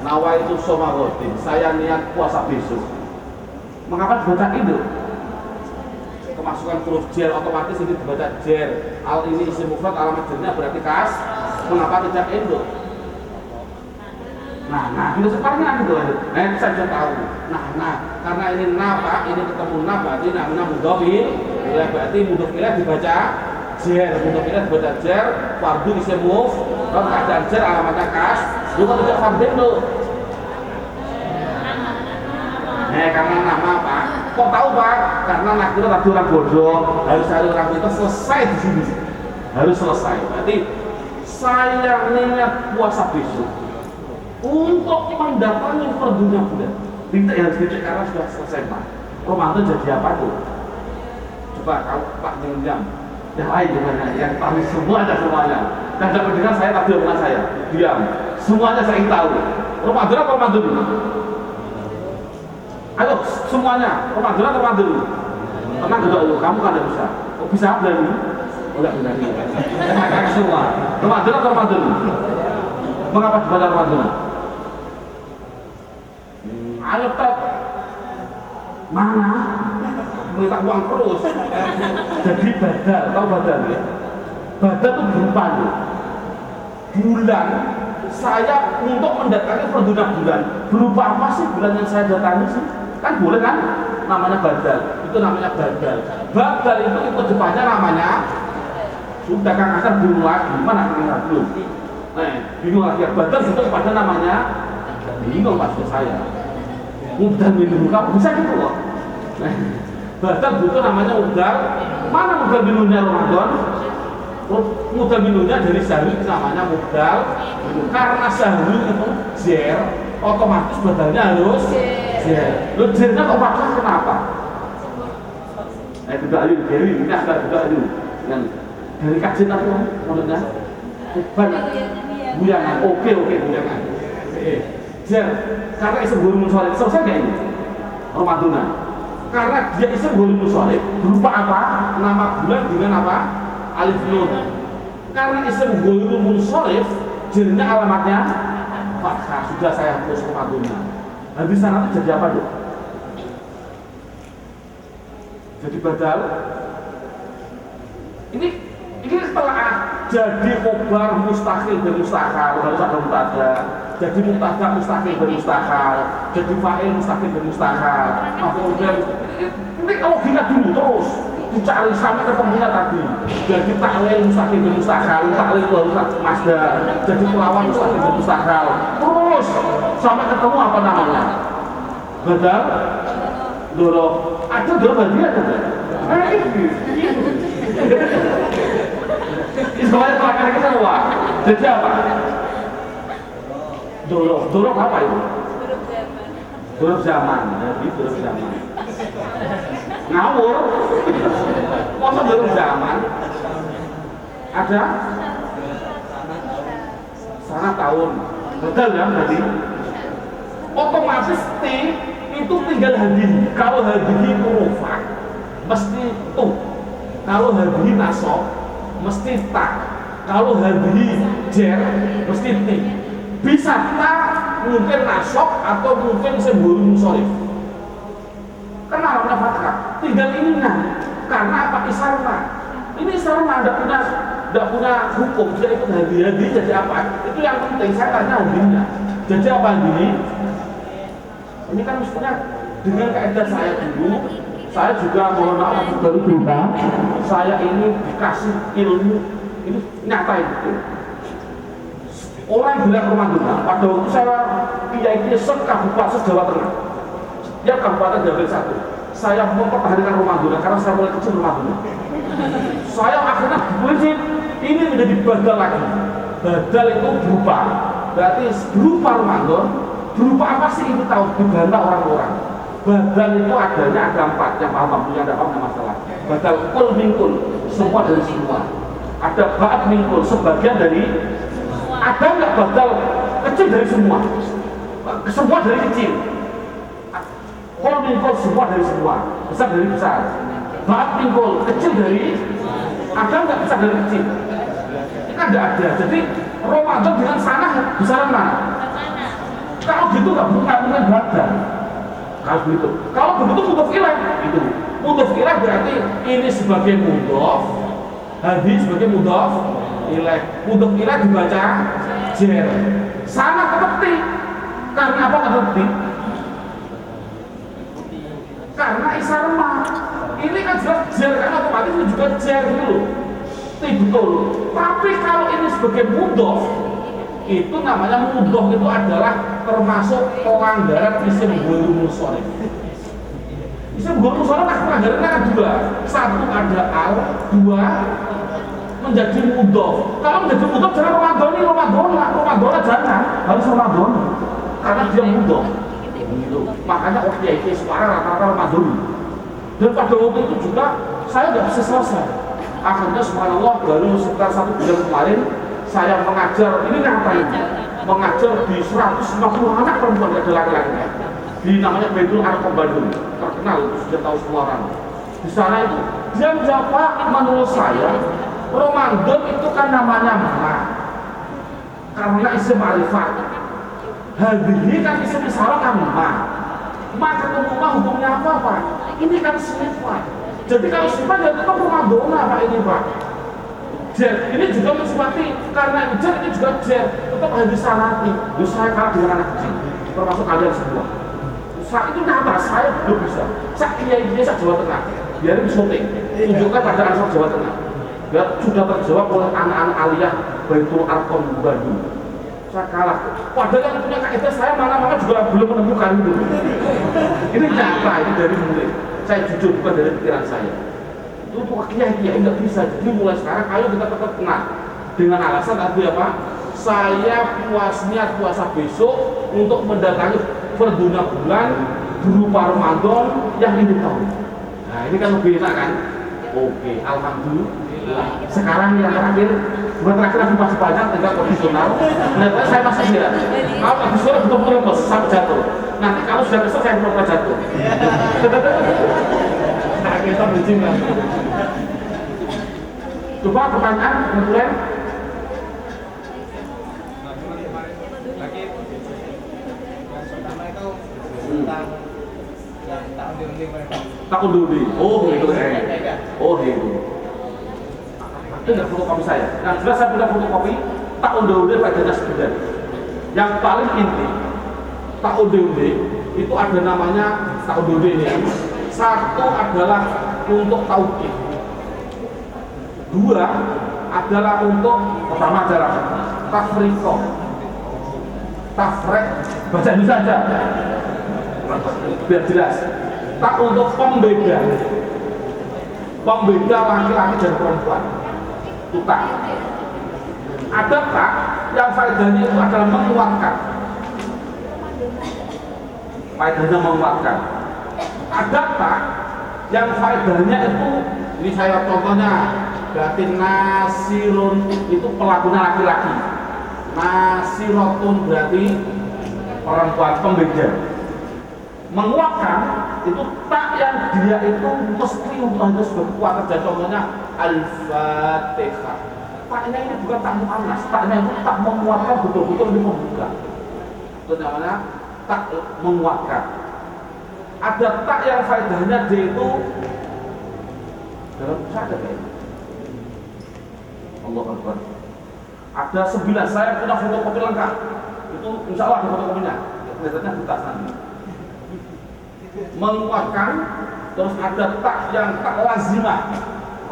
Nawa itu somarotin, saya niat puasa besok. Mengapa dibaca itu? Kemasukan huruf jar otomatis ini dibaca jar. Al ini isim mufrad, alamat jarnya berarti kas. Mengapa tidak induk? Nah, itu separnya gitu. Saya sudah tahu. Nah, karena ini napa, ini ketemu napa, berarti namanya mudhofin. Ya berarti mudhofilah dibaca jar, mudhofilah dibaca jar. Fardu isim muf, kalau keadaan jar alamatnya kas. Lu kan tidak fardin lo. Karena nama Pak. Kok tahu Pak? Karena nakira tadi orang bodoh, harus cari orang itu selesai di sini. Harus selesai. Berarti saya niat puasa besok untuk mendatangi fardunya bulan. Tidak harus dicek karena sudah selesai Pak. Ramadan jadi apa tuh? Coba kalau Pak jam yang lain gimana? Yang tahu semua ada semuanya. Dan dapat dengar saya tadi omongan saya. Diam. Semuanya saya tahu. Ramadan apa Ramadan? Ayo semuanya, Ramadan atau Ramadan? Tenang dulu, kamu kan tidak bisa. Kok bisa berani? Enggak berani. Saya semua. Ramadan atau Ramadan? Mengapa dibaca Ramadan? Ayo tet. Mana? Minta uang terus. Jadi badal, tahu badal ya? Badal itu berupa bulan. Saya untuk mendatangi perdudak bulan. Berupa apa sih bulan yang saya datangi sih? Kan boleh kan? Namanya badal. Itu namanya badal. Badal itu ikut depannya namanya sudah Kang Hasan bingung lagi. Mana Kang Hasan belum? Bingung lagi. Badal itu pada namanya bingung maksud saya. Mudah minum kamu bisa gitu loh. Badal itu namanya udal. Mana udal minumnya Ramadan? Mudah minumnya dari sahur namanya mudal. Karena sahur itu jer, otomatis badalnya harus jer. Lo jernya kok patah kenapa? Tidak ayu, Dewi, ini ada tidak ayu. Yang dari kajian apa maksudnya? Banyak buyangan. Oke buyangan. Jer, karena isim guru musolib selesai nggak ini? Ramadan. Karena dia isim guru musolib berupa apa? Nama bulan dengan apa? Alif nun. Karena isim guru musolib jernya alamatnya fathah. Sudah saya hapus Ramadan. Habis sana itu jadi apa dok? Jadi badal. Ini setelah jadi khobar mustaqil dan mustaqal harus ada mutada. jadi mubtada mustaqil dan mustaqal, jadi fa'il mustaqil dan mustaqal, maf'ul bih. Ini kalau kita dulu terus dicari sampai ketemunya tadi. Jadi ta'lil mustaqil dan mustaqal, ta'lil masdar, jadi pelawan mustaqil dan mustaqal. Terus sampai ketemu apa namanya? Badal dorob. Ada dorob bagian ada. Istilahnya terakhir kita semua. Jadi apa? Dorob apa itu? Dorob zaman. Jadi dorob zaman. Ngawur. Masa dorob zaman? Ada? Sana tahun. Betul ya berarti? Otomatis T itu tinggal hadih. Kalau hadih itu rufah mesti tuh. Kalau hadih nasab mesti tak. Kalau hadih jer mesti ti. Bisa tak mungkin nasab atau mungkin sembul musorif. Kenapa fathah? Tinggal ini nah. Karena apa isarna? Ini isarna tidak punya hukum. Dia ikut hadih jadi apa? Itu yang penting. Saya tanya hadihnya. Jadi apa hadih? Ini kan mestinya dengan kaidah saya dulu, saya juga mohon maaf baru berubah. Saya ini dikasih ilmu ini nyata itu. Orang bilang Ramadan, pada waktu saya kiai se-Kabupaten Jawa Tengah, setiap kabupaten Jawa satu, saya mempertahankan Ramadan karena saya mulai kecil Ramadan. Saya akhirnya prinsip ini menjadi badal lagi. Badal itu berupa, berarti berupa Ramadan. Berupa apa sih itu tahu dibantah orang-orang. Badal itu adanya ada 4 yang paham punya ada apa masalah. Badal kul mingkul semua dari semua. Ada ba'at mingkul sebagian dari. Ada nggak badal kecil dari semua? Semua dari kecil. Kul mingkul semua dari semua. Besar dari besar. Ba'at mingkul kecil dari. Ada nggak besar dari kecil? Ini kan nggak ada. Jadi Ramadan dengan sana besaran mana? Kalau gitu nggak mungkin badal. Kalau begitu, kalau begitu mudhof ilaih itu. Mudhof ilaih berarti ini sebagai mudhof, hadis sebagai mudhof ilaih. Mudhof ilaih dibaca jer. Sana ketik. Karena apa ketik? Karena isarma. Ini kan jelas jer karena otomatis ini juga jer dulu. Betul. Tapi kalau ini sebagai mudhof itu namanya mudhof itu adalah termasuk pelanggaran isim ghairu munsharif. Isim ghairu munsharif kan pelanggarannya kan 2. 1 ada al, 2 menjadi mudhof. Kalau menjadi mudhof jangan Ramadan jangan, harus Ramadan. Karena dia mudhof. Gitu. Makanya waktu itu suara rata-rata Ramadan. Dan pada waktu itu juga saya nggak bisa selesai. Akhirnya subhanallah baru sekitar 1 bulan kemarin saya mengajar, ini ngapain? Mengajar di 150 anak perempuan, ada laki-laki di namanya Baitul Arqam Bandung, terkenal, sudah tahu semua orang. Di sana itu, dia menjawab, menurut saya Ramadan itu kan namanya ma karena isim ma'rifat. Hadhihi kan isim isyarat kan ma ketemu ma hukumnya apa Pak? Ini kan sifat. Jadi kalau sifat ya tetap Ramadan Pak ini Pak. Jer, ini juga mensifati karena jer ini juga jer tetap hadis sanati. Saya kalah dengan anak kecil, termasuk kalian semua. Saat itu nyata saya belum bisa. Saya kiai Jawa Tengah, biarin syuting, tunjukkan pada anak Jawa Tengah. Ya sudah terjawab oleh anak-anak aliyah Baitul Arqam Bandung. Saya kalah. Padahal yang punya kaidah saya mana-mana juga belum menemukan itu. Ini nyata, ini dari murid. Saya jujur bukan dari pikiran saya. Itu kiai nggak bisa. Jadi mulai sekarang ayo kita tetap tenang dengan alasan tadi apa? Saya puasa besok untuk mendatangi perduna bulan berupa Ramadan yang ini tahun. Nah ini kan lebih enak kan? Oke, alhamdulillah. Sekarang yang terakhir, bulan terakhir aku masih banyak tinggal kondisional. Nah saya masih siap. Kalau kondisional betul-betul lemes sampai jatuh. Nanti kalau sudah kesel saya pura-pura jatuh. Nah kita berjing lah. Coba pertanyaan kemudian. Tak undi. Oh gitu Oh gitu. Itu nggak fotokopi saya. Yang jelas saya punya fotokopi tak undi faedahnya sebenarnya. Yang paling inti taudode itu ada namanya taudode ini. Satu adalah untuk tauhid, dua adalah untuk pertama adalah tafriqo, tafrek baca ini saja biar jelas. Tak untuk pembeda laki-laki dan perempuan itu tak. Ada tak yang faedahnya itu adalah menguatkan, faedahnya menguatkan. Ada tak yang faedahnya itu, ini saya contohnya, berarti nasirun itu pelakunya laki-laki, nasirotun berarti perempuan, pembeda. Menguatkan itu tak yang dia itu mesti untuk harus berkuat. Dan contohnya Al-Fatihah, taknya ini bukan tak mu'annas, taknya itu tak menguatkan, betul-betul di pembuka, itu namanya tak menguatkan. Ada tak yang faedahnya dia itu dalam syahadat ya. Allah Akbar. Ada 9, saya punya fotokopi lengkap. Itu insya Allah ada fotokopinya. Kelihatannya di tas nanti. Menguatkan, terus ada tak yang tak lazimah.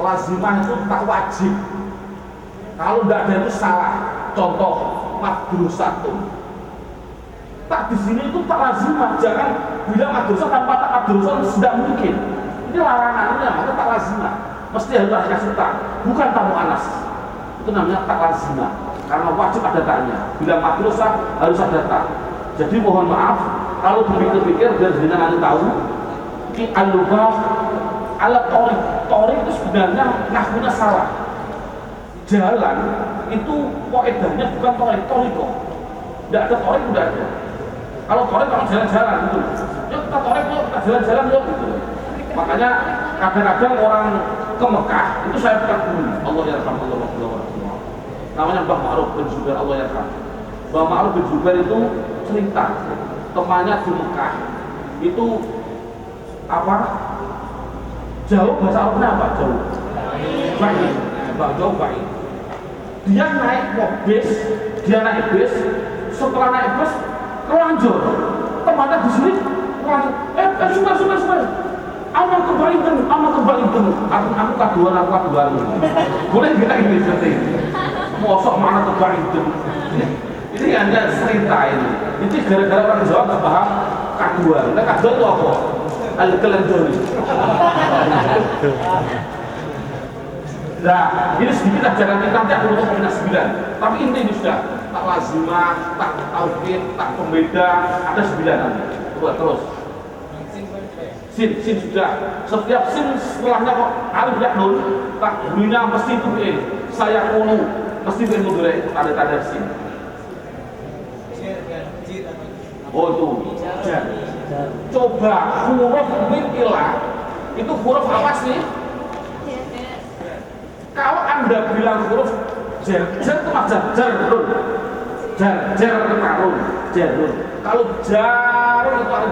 Lazimah itu tak wajib. Kalau tidak ada itu salah. Contoh madrusatun. Tak di sini itu tak lazimah. Jangan bilang madrusah tanpa tak madrusah, tidak mungkin. Ini larangannya, maka tak lazimah. Mesti harus dikasih tak. Bukan tamu anas. Itu namanya tak lazimah. Karena wajib ada taknya. Bila madrusah harus ada tak. Jadi mohon maaf kalau dipikir-pikir biar jenengan nanti tahu. Ini al-lughah ala torik. Torik itu sebenarnya nahwunya salah. Jalan itu poedahnya bukan torik, toriko. Tidak ada torik, tidak ada. Kalau torik orang jalan-jalan gitu. Yuk kita torik, yuk kita jalan-jalan yuk gitu. Makanya kadang-kadang orang ke Mekah itu saya bukan guru. Allah yarham, Allah yarham. Namanya Mbah Ma'ruf bin Zubair, Allah yarham. Mbah Ma'ruf bin Zubair itu cerita temannya di Mekah itu apa? Jauh, bahasa Arabnya apa? Jauh. Baik, jauh baik. Dia naik bis, setelah naik bis kelanjur. Temannya di sini kelanjur. Sumber. Amal kebaikan. Aku kaduan. Boleh nggak ini seperti ini? Mosok mana kebaikan? Ini hanya cerita ini. Itu gara-gara orang Jawa nggak paham kaduan. Nah kaduan itu apa? Al-kelanjur. Nah, ini sedikit ajaran kita, nanti aku untuk kombinasi 9. Tapi ini sudah tak lazimah, tak tauhid, tak pembeda, ada 9 nanti. Buat terus. Sin sudah. Setiap sin setelahnya kok alif ya nun, tak bunyinya mesti itu saya kulu, mesti itu mudhari, tanda sin. Oh itu. Coba huruf min ilah itu huruf apa sih? Kalau Anda bilang huruf jar itu macam jarun. Kalau jarun itu ada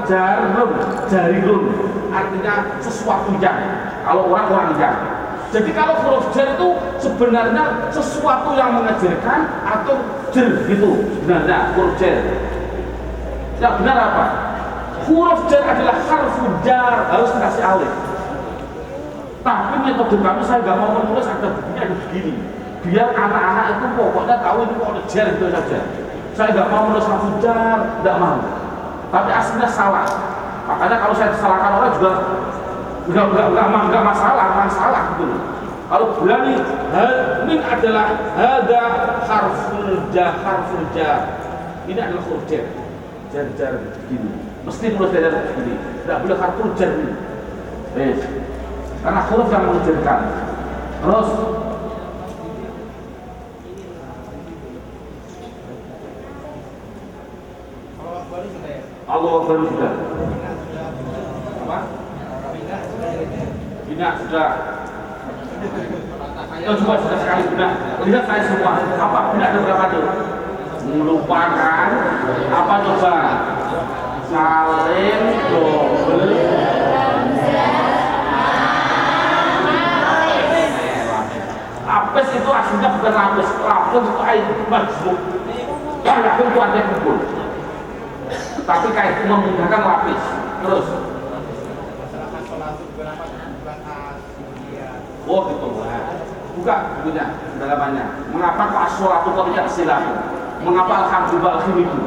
jarirun, artinya sesuatu yang. Kalau orang yang. Jadi kalau huruf jar itu sebenarnya sesuatu yang mengajarkan atau jar gitu sebenarnya huruf jar. Yang benar apa? Huruf jar adalah harfu jar, harus dikasih alif. Tapi metode kami saya nggak mau menulis ada begini. Biar anak-anak itu pokoknya tahu ini pokoknya jar itu saja. Saya nggak mau menulis harfu jar, nggak mau. Tapi aslinya salah. Makanya kalau saya disalahkan orang juga nggak masalah gitu. Kalau berani, min adalah hada harful jar. Ini adalah huruf jar. Jar begini. Mesti menulis jar begini. Tidak boleh harful jar ini. Karena huruf yang mengajarkan. Terus Allah baru sudah. Apa? Bina sudah. Coba sudah sekali bina. Lihat saya semua. Apa bina ada berapa tuh? Melupakan apa coba? Salim double. Lapis itu aslinya bukan lapis itu air majmuk. yakin itu artinya kubur. Tapi kayak memudahkan lapis. Terus oh gitu. Buka bukunya, pendalamannya. Mengapa kok as-sholatu kok tidak silaku? Mengapa alhamdulillah itu?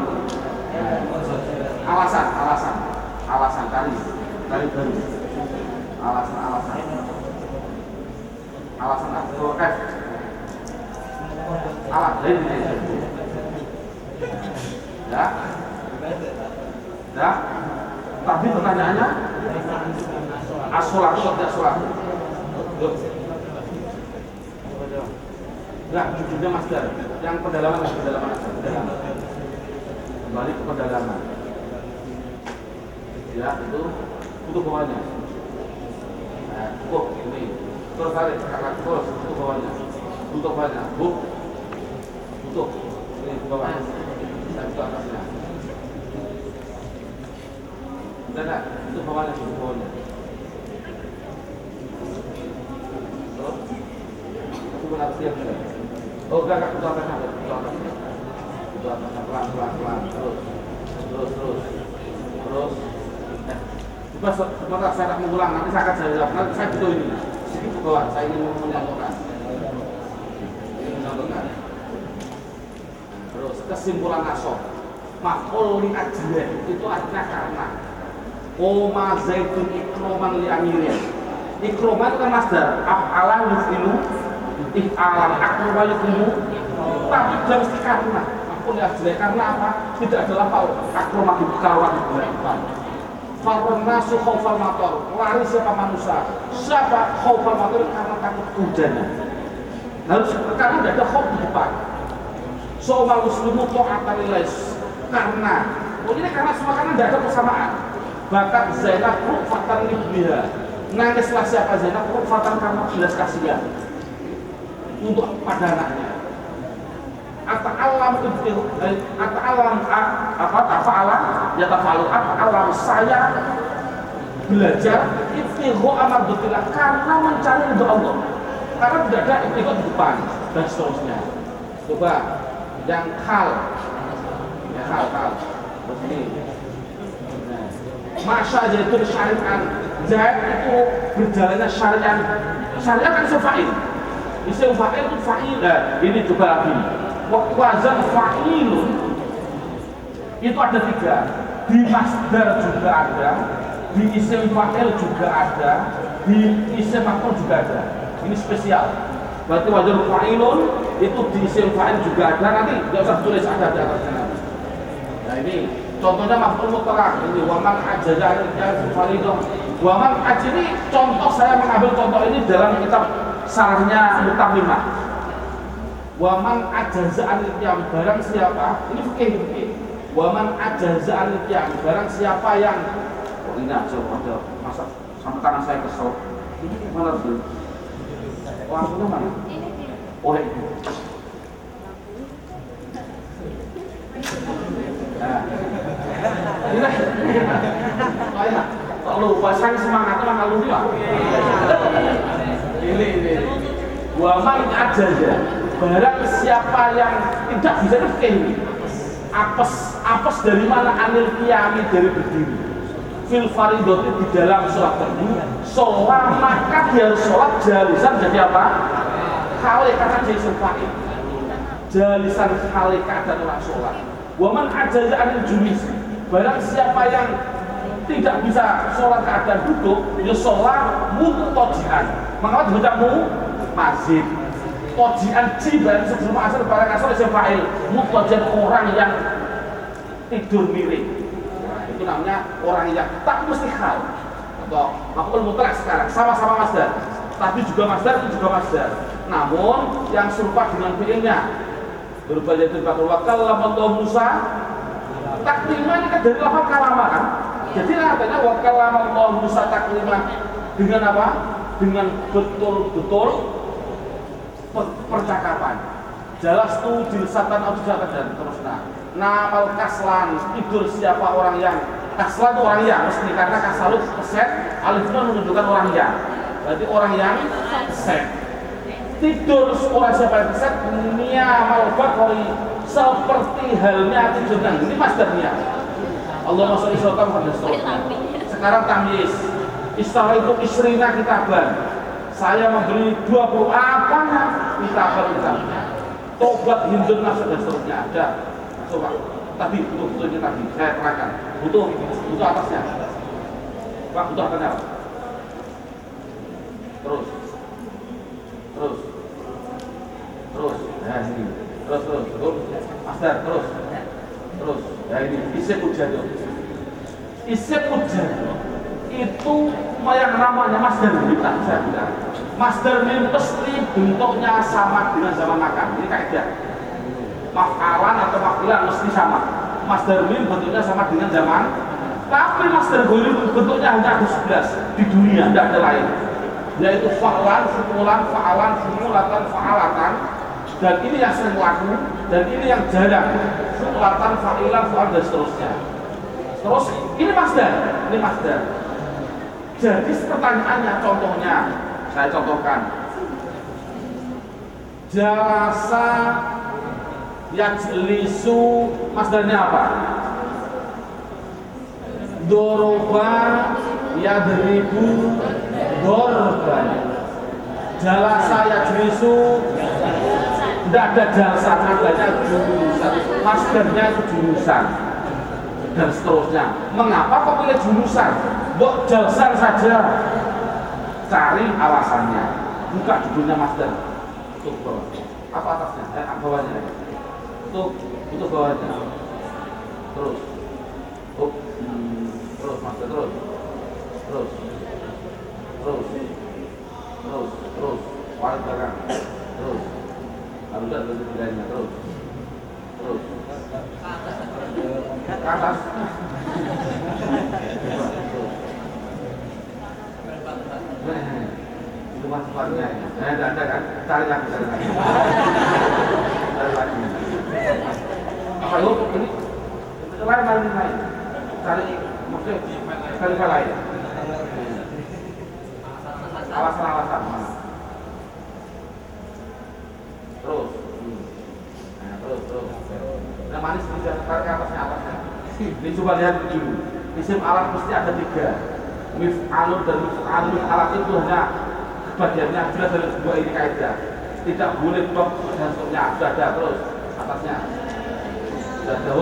Alasan kali baru. Alasan Abdul F. Alat dari ya. Tadi pertanyaannya as-sholatu kok tidak sholat? Enggak, judulnya masdar. Yang pendalaman aja. Kembali ke pendalaman. Ya, itu butuh bawahnya. Cukup ini. Terus tarik, terus butuh bawahnya. Butuh. Ini bawahnya. Saya buka atasnya. Udah, butuh bawahnya. Terus itu benar siap sudah. Oh enggak, butuh atasnya. Pelan. Terus. Sebentar saya tak mengulang, nanti saya akan jawab. Nanti saya butuh ini. Sedikit bawah, saya ingin menyampaikan. Terus kesimpulan nasab. Maf'ul li ajlih itu artinya karena. Oma zaitun ikroman li amirin. Ikroman itu kan masdar. Af'ala yufilu if'alan akroma yufilu. Tapi dia mesti karena. Maf'ul li ajlih karena apa? Tidak ada lafal akroma dibukarawan dibukarawan. Farnasu khaufal matar, lari siapa manusia? Siapa khaufal matar? Karena takut hujannya. Harus karena tidak ada khauf di depan. Soal muslimu ta'atan lillahi karena ini karena semua karena tidak ada persamaan. Bahkan Zainab rufatan libniha, nangislah siapa Zainab rufatan karena belas kasihan untuk pada anaknya. Ata'alam saya belajar iftighu amardatillah karena mencari ridho Allah. Karena tidak ada iftighu di depan dan seterusnya. Coba yang hal. Terus ini. Masa itu syariat. Zaid itu berjalannya syariat. Syariat kan fa'il. Isim fa'il itu fa'il. Ini coba lagi. Wazan fa'ilun itu ada 3. Di masdar juga ada, di isim fa'il juga ada, di isim maf'ul juga ada. Ini spesial. Berarti wazan fa'ilun itu di isim fa'il juga ada. Nanti nggak usah tulis, ada di atasnya. Nah ini contohnya maf'ul mutlaq. Ini waman ajaza al faridah. Waman aj ini contoh, saya mengambil contoh ini dalam kitab sarahnya Mutammimah. Waman ajaza al-qiyam, barang siapa, ini fikih. Waman ajaza al-qiyam, barang siapa yang ini aja ada masa sampai tangan saya kesel. Ini mana tuh? Lampunya mana? Oh ini. Nah. Ini. Lalu pasang semangatnya mana lu dia? Ini. Waman ajaza, barang siapa yang tidak bisa ini apes dari mana anil qiyami, dari berdiri fil faridoti di dalam sholat tadi sholat, maka dia harus sholat jalisan jadi apa? Khalik, karena dia sumpahim jalisan khalik keadaan orang sholat. Waman ajaza anil julis, barang siapa yang tidak bisa sholat keadaan duduk, ya sholat mutojian. Mengapa dibaca masjid tojian jiban sebelum asar barang asar isim fa'il mutojian, orang yang tidur miring. Itu namanya orang yang tak mesti hal atau maf'ul mutlaq. Sekarang sama-sama masdar, tapi juga masdar itu juga masdar, namun yang serupa dengan fi'ilnya. Berubah jadi wa kallama Musa, taklima ini kan dari lafaz kalama kan, jadi artinya wa kallama Musa taklima dengan apa? Dengan betul-betul percakapan. Jelas tuh jilsatan atau jilsatan dan terusnya. Namal kaslan, tidur siapa orang yang kaslan itu orang yang mesti, karena kasalut keset alifnya menunjukkan orang yang, berarti orang yang set. Tidur orang siapa yang keset niamal bakori, seperti halnya tujuan ini masdarnya. Allah masuk isotam pada seterusnya. Sekarang tamyiz. Istara itu isrina kitaban. Saya memberi 20 apa kitaban. Tobat hindun nasab dan seterusnya ada. Coba tadi butuh ini tadi saya terangkan. Butuh atasnya. Pak butuh atasnya. Terus. Nah ini. Terus. Masdar terus. Ya ini isim mujadul. Isim mujadul itu yang namanya masdar mim tadi saya bilang. Masdar mim pasti bentuknya sama dengan zaman makan. Ini kaidah. Maf'alan atau maf'ilan mesti sama. Masdar mim bentuknya sama dengan zaman. Tapi masdar ghairi bentuknya hanya ada 11 di dunia, tidak ada lain. Yaitu fa'lan, fi'ulan, fa'alan, fi'ulatan, fa'alatan. Dan ini yang sering laku, dan ini yang jarang. Fi'ulatan, fa'ilan, fa'al dan seterusnya. Terus ini masdar. Jadi pertanyaannya, contohnya saya contohkan. Jalasa yajlisu, masdarnya apa? Doroba yadribu dorban. Jalasa yajlisu, tidak ada jalsa, adanya jurusan. Masdarnya itu jurusan dan seterusnya. Mengapa kok pilih jurusan? Buat jalsan saja. Cari alasannya. Buka judulnya masdar. Tutup bawah. Apa atasnya? Bawahnya. Tutup bawahnya. Terus. Terus masdar terus. Walau belakang. Terus. Lalu tak terus bilangnya terus. Ke atas. Itu masuknya. Tidak ada kan? Cari lagi. Apa yuk? Ini lain. Cari maksudnya lain. Alasan mana? Terus. Nah, manis bisa tarik ke atasnya. Ini coba lihat dulu. Isim alat mesti ada 3. Mif'alun dan mif'alun. Alat itu hanya bagiannya jelas dari sebuah ini kaidah. Tidak boleh blok dan seterusnya. Sudah ada terus atasnya. Sudah ada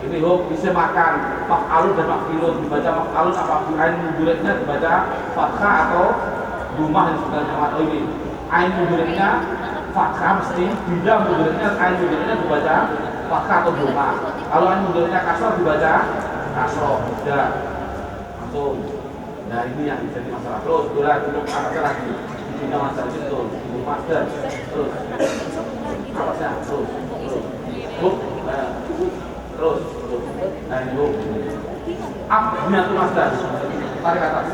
ini isim makan. Maf'alun dan maf'ilun dibaca maf'alun apa ain mudhari'nya dibaca fathah atau rumah yang sebenarnya atau ini. Ain mudhari'nya fathah mesti, bila mudhari'nya ain mudhari'nya dibaca fathah atau rumah. Kalau ain mudhari'nya kasroh dibaca kasroh. Sudah langsung. Nah ini yang jadi masalah. Terus dulu atasnya lagi. Ini masalah itu. Masdar. Terus. Atasnya terus. Terus. Nah ini abnya itu masdar. Tarik atas.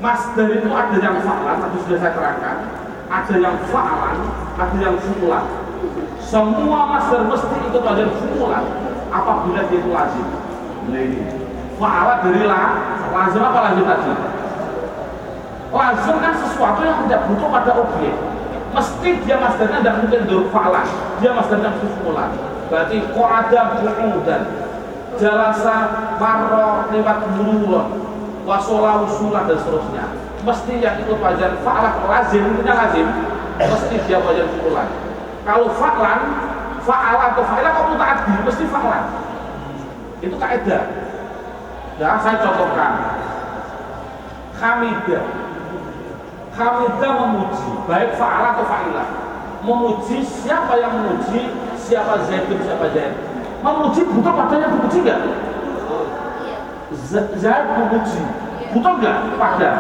Masdar itu ada yang fa'lan, tadi sudah saya terangkan. Ada yang fa'lan, ada yang fu'lan. Semua masdar mesti ikut pelajaran fu'lan apabila dia itu lazim. Nah ini fa'ala dari lazim apa lazim tadi? Lazim kan sesuatu yang tidak butuh pada objek. Mesti dia masdarnya tidak mungkin dur fa'lan. Dia masdarnya mesti fu'lan. Berarti qa'ada qu'udan, jalasa marra lewat mururun, wasola usulah dan seterusnya. Mesti yang ikut pelajaran fa'ala lazim, intinya lazim. Mesti dia pelajaran fu'lan. Kalau fa'lan, fa'ala atau fa'ila kok muta'addi, mesti fa'lan. Itu kaidah. Ya, saya contohkan. Hamidah memuji, baik fa'ala atau fa'ilah. Memuji, siapa yang memuji, siapa Zaidun, siapa Zaid. Memuji butuh pada yang memuji enggak? Zaid memuji, butuh enggak pada?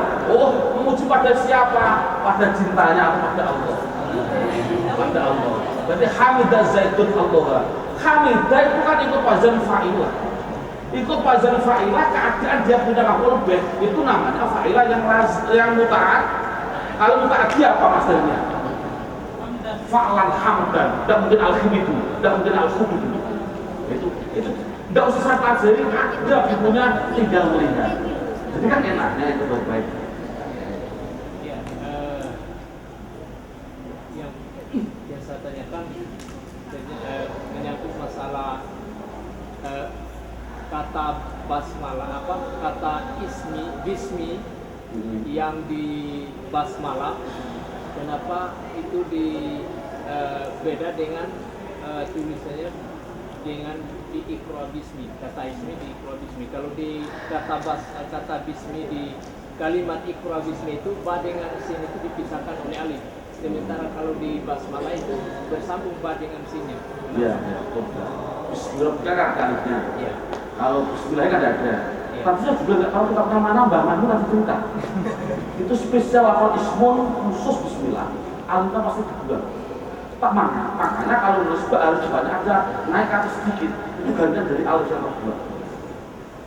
Memuji pada siapa? Pada cintanya atau pada Allah? Pada Allah. Berarti hamidah Zaidun Allah. Hamidah itu kan ikut pelajaran fa'ilah. Ikut pelajaran fa'ilah, keadaan dia punya maf'ul bih, itu namanya fa'ilah yang muta'ad. Kalau muta'ad dia apa masdarnya? Fa'lan hamdan, tidak mungkin al-khimidu, tidak mungkin al-khubudu. Itu tidak usah saya pelajari, ada bukunya tinggal melihat. Jadi kan enaknya itu baik-baik. Yang saya tanyakan basmalah kata bismi yang di basmalah, kenapa itu beda dengan tulisannya dengan di Iqra bismi, kata ismi di Iqra bismi. Kalau di kata bismi di kalimat Iqra bismi itu ba dengan sin itu dipisahkan oleh alif. Sementara kalau di basmalah itu bersambung ba dengan sinnya. Iya, Bismillah kan ada alifnya. Iya. Kalau Bismillah kan ada. Tapi saya juga nggak tahu kitab mana Mbak Manu nanti cerita. Itu spesial lafal ismun khusus Bismillah. Alifnya pasti kedua. Tak makanya kalau nulis harus banyak ada naik ke atas sedikit. Itu gantian dari alif yang kedua.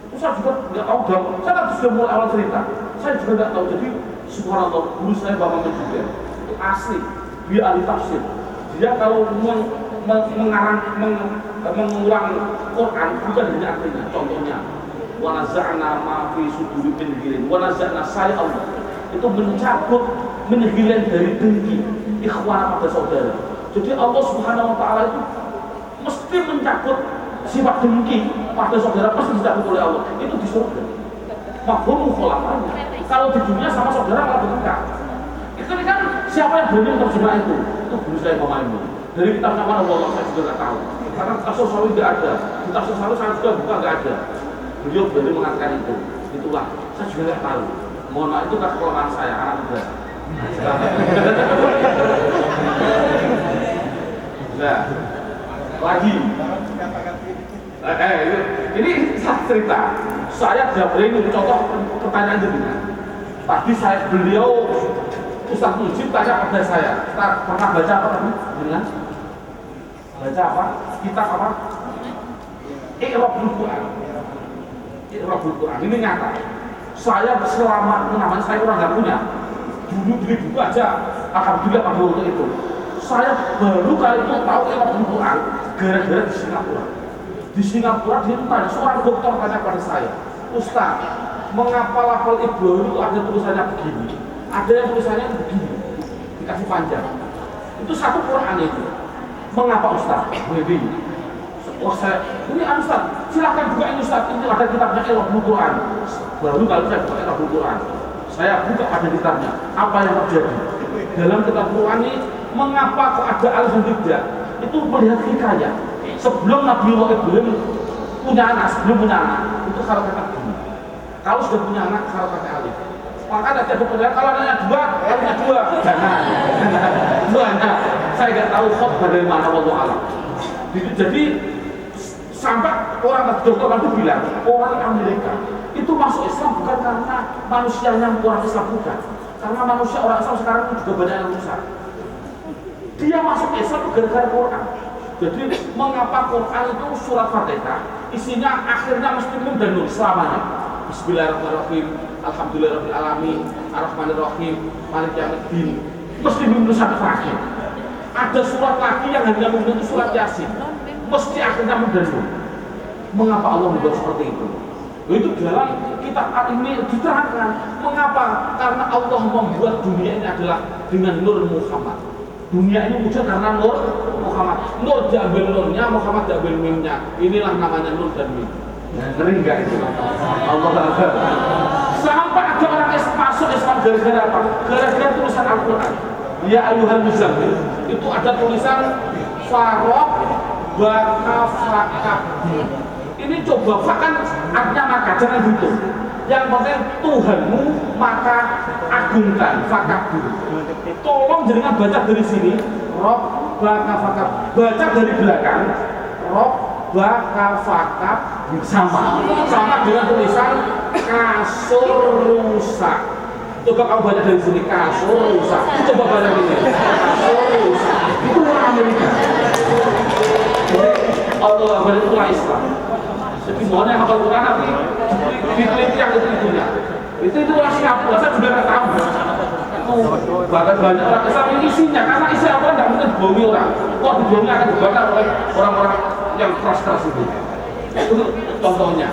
Itu saya juga nggak tahu dong. Saya kan sudah mulai awal cerita. Saya juga nggak tahu. Jadi subhanallah, guru saya Bapak juga itu asli. Dia ahli tafsir. Dia kalau mengulang Quran bukan hanya artinya. Contohnya, wa naza'na ma fi suduri min ghilin, wa naza'na saya Allah itu mencabut menghilangkan dari dengki ikhwan pada saudara. Jadi Allah Subhanahu wa taala itu mesti mencabut sifat dengki pada saudara, pasti dicabut oleh Allah. Itu di surga. Mafhum mukhalafahnya. Kalau di dunia sama saudara malah bertengkar. Itu kan siapa yang berani menerjemah itu? Itu guru saya memahami. Dari kitab nama Allah saya juga nggak tahu. Karena tafsir Sawi nggak ada. Di tafsir Sawi saya juga buka nggak ada. Beliau berani mengatakan itu. Itulah. Saya juga nggak tahu. Mohon maaf, itu kan kelemahan saya, anak muda. Nah, lagi. Ini saya cerita. Saya Jabril ini contoh pertanyaan jenengan. Tadi beliau Ustaz Mujib tanya pada saya, pernah baca apa tadi? Dengan baca apa? Kitab apa? Iqra'ul Quran. Iqra'ul Quran. Ini nyata. Saya selama namanya saya orang nggak punya. Dulu beli buku aja, alhamdulillah pada waktu itu. Saya baru kali itu tahu Iqra'ul Quran gara-gara di Singapura. Di Singapura dia tanya, seorang dokter tanya pada saya, Ustaz, mengapa lafal Ibrahim itu ada tulisannya begini? Ada yang tulisannya begini, dikasih panjang. Itu satu Quran itu. Mengapa Ustaz? Begini. Oh ini Ustaz, silakan buka ini Ustaz. Itu ada kitabnya Iqra'ul Quran. Baru kali saya buka Iqra'ul Quran. Saya buka pada kitabnya. Apa yang terjadi? Dalam kitab Quran ini, mengapa kok ada alif dan tidak? Itu melihat hikayat. Sebelum Nabi Ibrahim punya anak, sebelum punya anak, itu kalau kata begini. Kalau sudah punya anak, kalau kata alif. Maka nanti ada pertanyaan, kalau anaknya dua, alifnya dua. Jangan. Itu hanya, saya nggak tahu khotbah dari mana wallahu a'lam. Jadi sampai orang dokter itu bilang, orang Amerika itu masuk Islam bukan karena manusianya orang Islam, bukan. Karena manusia orang Islam sekarang juga banyak yang rusak. Dia masuk Islam itu gara-gara Quran. Jadi mengapa Quran itu surat Fatihah isinya akhirnya mesti Nun dan Nur selamanya. Bismillahirrahmanirrahim, alhamdulillahirabbil alamin, arrahmanirrahim, maliki yaumiddin. Mesti Nun sampai terakhir. Ada surat lagi yang hanya Nun itu surat Yasin. Mesti akhirnya Nun dan Nur. Mengapa Allah membuat seperti itu? Itu dalam kitab ini diterangkan. Mengapa? Karena Allah membuat dunia ini adalah dengan Nur Muhammad. Dunia ini wujud karena Nur Muhammad. Nur diambil Nurnya, Muhammad diambil Mimnya. Inilah namanya Nur dan Mim. Ngeri enggak itu? Allah Akbar. Sampai ada orang masuk Islam gara-gara apa? Gara-gara tulisan Al-Quran. Ya ayuhal muzammil. Itu ada tulisan Farok Baka Fakab. Ini coba bahkan artinya maka, jangan gitu. Yang penting Tuhanmu maka agungkan, fakabur. Tolong jangan baca dari sini Rob baka fakab. Baca dari belakang Rob baka fakab sama dengan tulisan kasur rusak. Coba kamu baca dari sini kasur rusak. Coba baca ini kasur rusak. Itu orang Amerika. Allah beritulah Islam. Jadi mohon yang hafal Quran nanti diteliti yang itu-itunya. Itu orang Singapura, saya juga nggak tahu. Bahkan banyak orang Islam yang isinya, karena isi apa nggak mungkin dibohongi orang. Kok dibohongi akan dibakar oleh orang-orang yang keras-keras itu. Itu contohnya.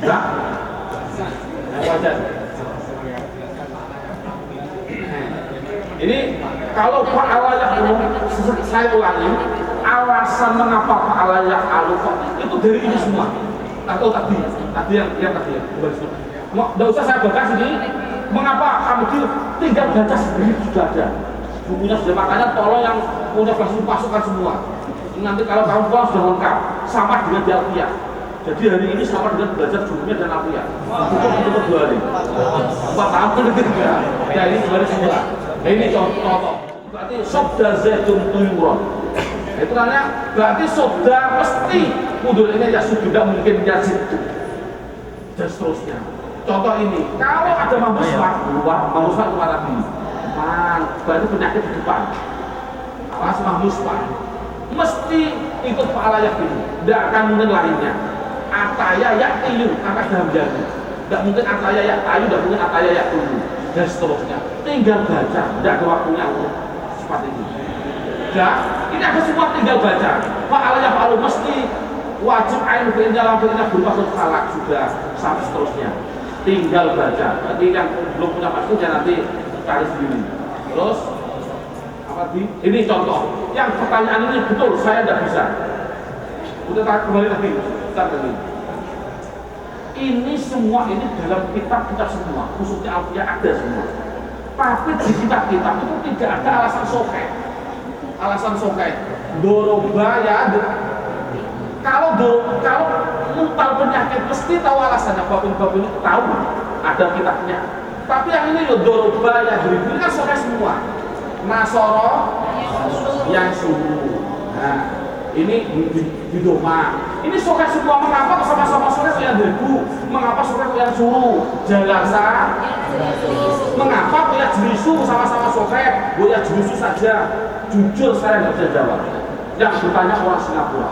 Nah, wajar. Ini Kalau fa'ala yaf'ulu, saya ulangi, alasan mengapa fa'ala yaf'alu itu dari ini semua. Atau tadi yang tadi ya. Nggak usah saya baca sini. Mengapa kamu tinggal baca sendiri sudah ada. Bukunya sudah, makanya tolong yang punya bahasa pasukan semua. Nanti kalau kamu pulang sudah lengkap, sama dengan di Alfiyah. Jadi hari ini sama dengan belajar judulnya dan Alfiyah. Cukup 2 hari. 4 tahun kan enggak. Ya ini 2 hari semua. Nah, ini contoh. Berarti sobda zaitun tuyuron. Itu namanya berarti sobda mesti mundur ini ya sudah mungkin yazid dan seterusnya. Contoh ini, kalau ada mamuslah keluar, mamuslah keluar tadi. Berarti penyakit di depan. Awas mamuslah. Mesti itu fa'ala yaqulu. Tidak akan mungkin lainnya. Ataya yaqilu akan dalam jadi. Tidak mungkin ataya yaqayu, tidak mungkin ataya yaqulu dan seterusnya. Tinggal baca, tidak ada waktunya untuk seperti ini. Ya, ini ada semua tinggal baca. Fa'ala yaqulu mesti wajib ain fi'il dalam fi'ilnya bermaksud falak sudah sampai seterusnya. Tinggal baca. Berarti yang belum punya maksudnya nanti cari sendiri. Terus apa di? Ini contoh. Yang pertanyaan ini betul saya tidak bisa. Udah kembali lagi. Ini semua ini dalam kitab-kitab semua, khususnya Alfiyah ada semua. Tapi di kitab-kitab itu tidak ada alasan sokeh. Alasan sokeh. Doroba ya. Kalau mental penyakit mesti tahu alasannya, bab ini tahu ada kitabnya. Tapi yang ini loh doroba ya ini kan sokeh semua. Nasoro yang suruh. Nah, ini di doma. Ini sokeh semua. Mengapa sama-sama sokeh yang diribu? Mengapa sokeh yang suruh? Jalasa. Mengapa yang jelisu sama-sama sokeh? Boleh jelisu saja. Jujur saya nggak bisa jawab. Yang bertanya orang Singapura.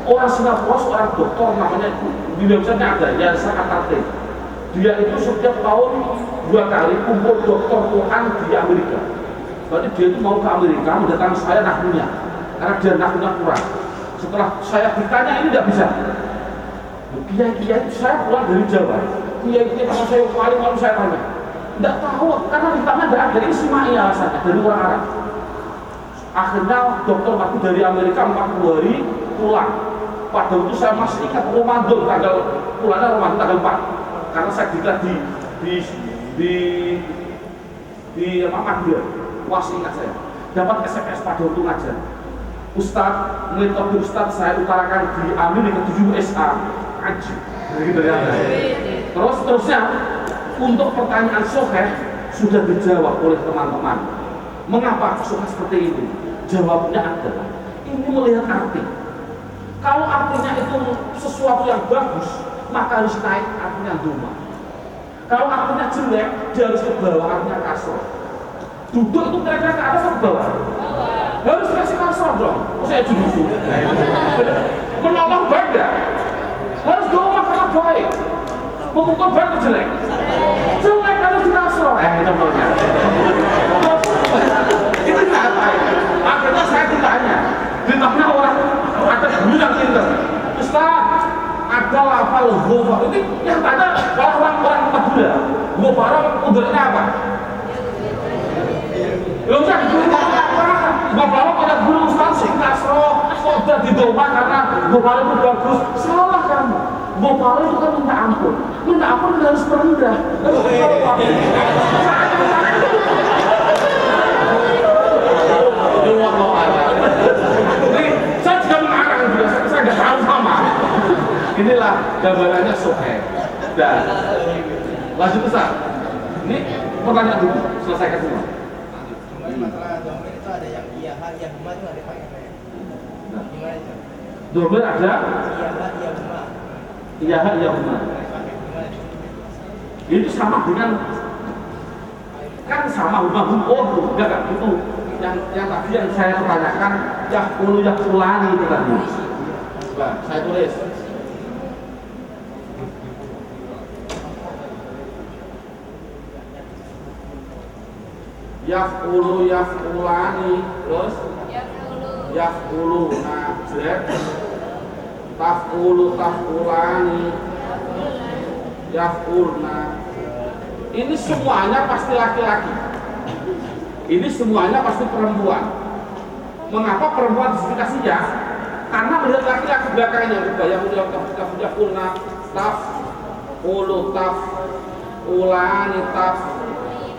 Orang Singapura seorang dokter namanya di websitenya ada Yansa Katate. Dia itu setiap tahun 2 kali kumpul dokter Quran di Amerika. Berarti dia itu mau ke Amerika mendatangkan saya nahmunya karena dia nahmunya kurang. Setelah saya ditanya ini tidak bisa. Kiai saya pulang dari Jawa. Kiai kalau saya paling malu saya tanya. Tidak tahu karena ditanya tidak ada. Ini simai alasannya dari orang Arab. Akhirnya dokter waktu dari Amerika 40 hari pulang. Pada itu saya masih ingat Ramadan pulangnya Ramadan tanggal 4 karena saya diklat di Madinah. Masih ingat saya dapat SMS pada waktu ngajar. Ustadz, metode Ustadz saya utarakan di Amerika 7 USA aji terusnya untuk pertanyaan sokeh sudah dijawab oleh teman-teman. Mengapa sokeh seperti ini? Jawabnya adalah ini melihat arti. Kalau artinya itu sesuatu yang bagus, maka harus naik artinya doma. Kalau artinya jelek, dia harus ke bawah artinya kasar. Duduk itu kira-kira ke atas atau ke bawah? Harus kasih kasar dong. Saya jujur. Menolong baik enggak? Harus doma karena baik. Memukul baik atau jelek? Jelek harus dikasar. Itu menurutnya. Itu apa ya? Akhirnya saya ditanya. Ditanya orang ada guru yang pintar. Ustaz, ada lafal ghafar. Ini yang tanya orang Madura. Ghafar udaranya apa? Loh kan guru apa? Ghafar pada guru Ustaz sing kasro. Kok udah didoma karena ghafar itu bagus. Salah kamu. Ghafar itu kan minta ampun. Minta ampun harus merendah. Saya juga mengarang juga, saya nggak tahu sama. Inilah gambarannya sokeh. Dan lanjut Ustaz. Ini pertanyaan dulu, selesaikan semua. Masalah domir itu ada yang iya hal yang huma itu ada pakai apa ya? Gimana itu? Domir ada iya hal yang huma. Itu sama dengan kan sama huma enggak itu. Yang tadi yang saya pertanyakan yaqulani itu tadi. Coba saya tulis. Yaqulani terus yaquluna tafqulani yaqulna. Ini semuanya pasti laki-laki. Ini semuanya pasti perempuan. Mengapa perempuan displikasinya? Karena melihat laki-laki belakangnya, yang udah kulna taf, ulu taf, ulani taf,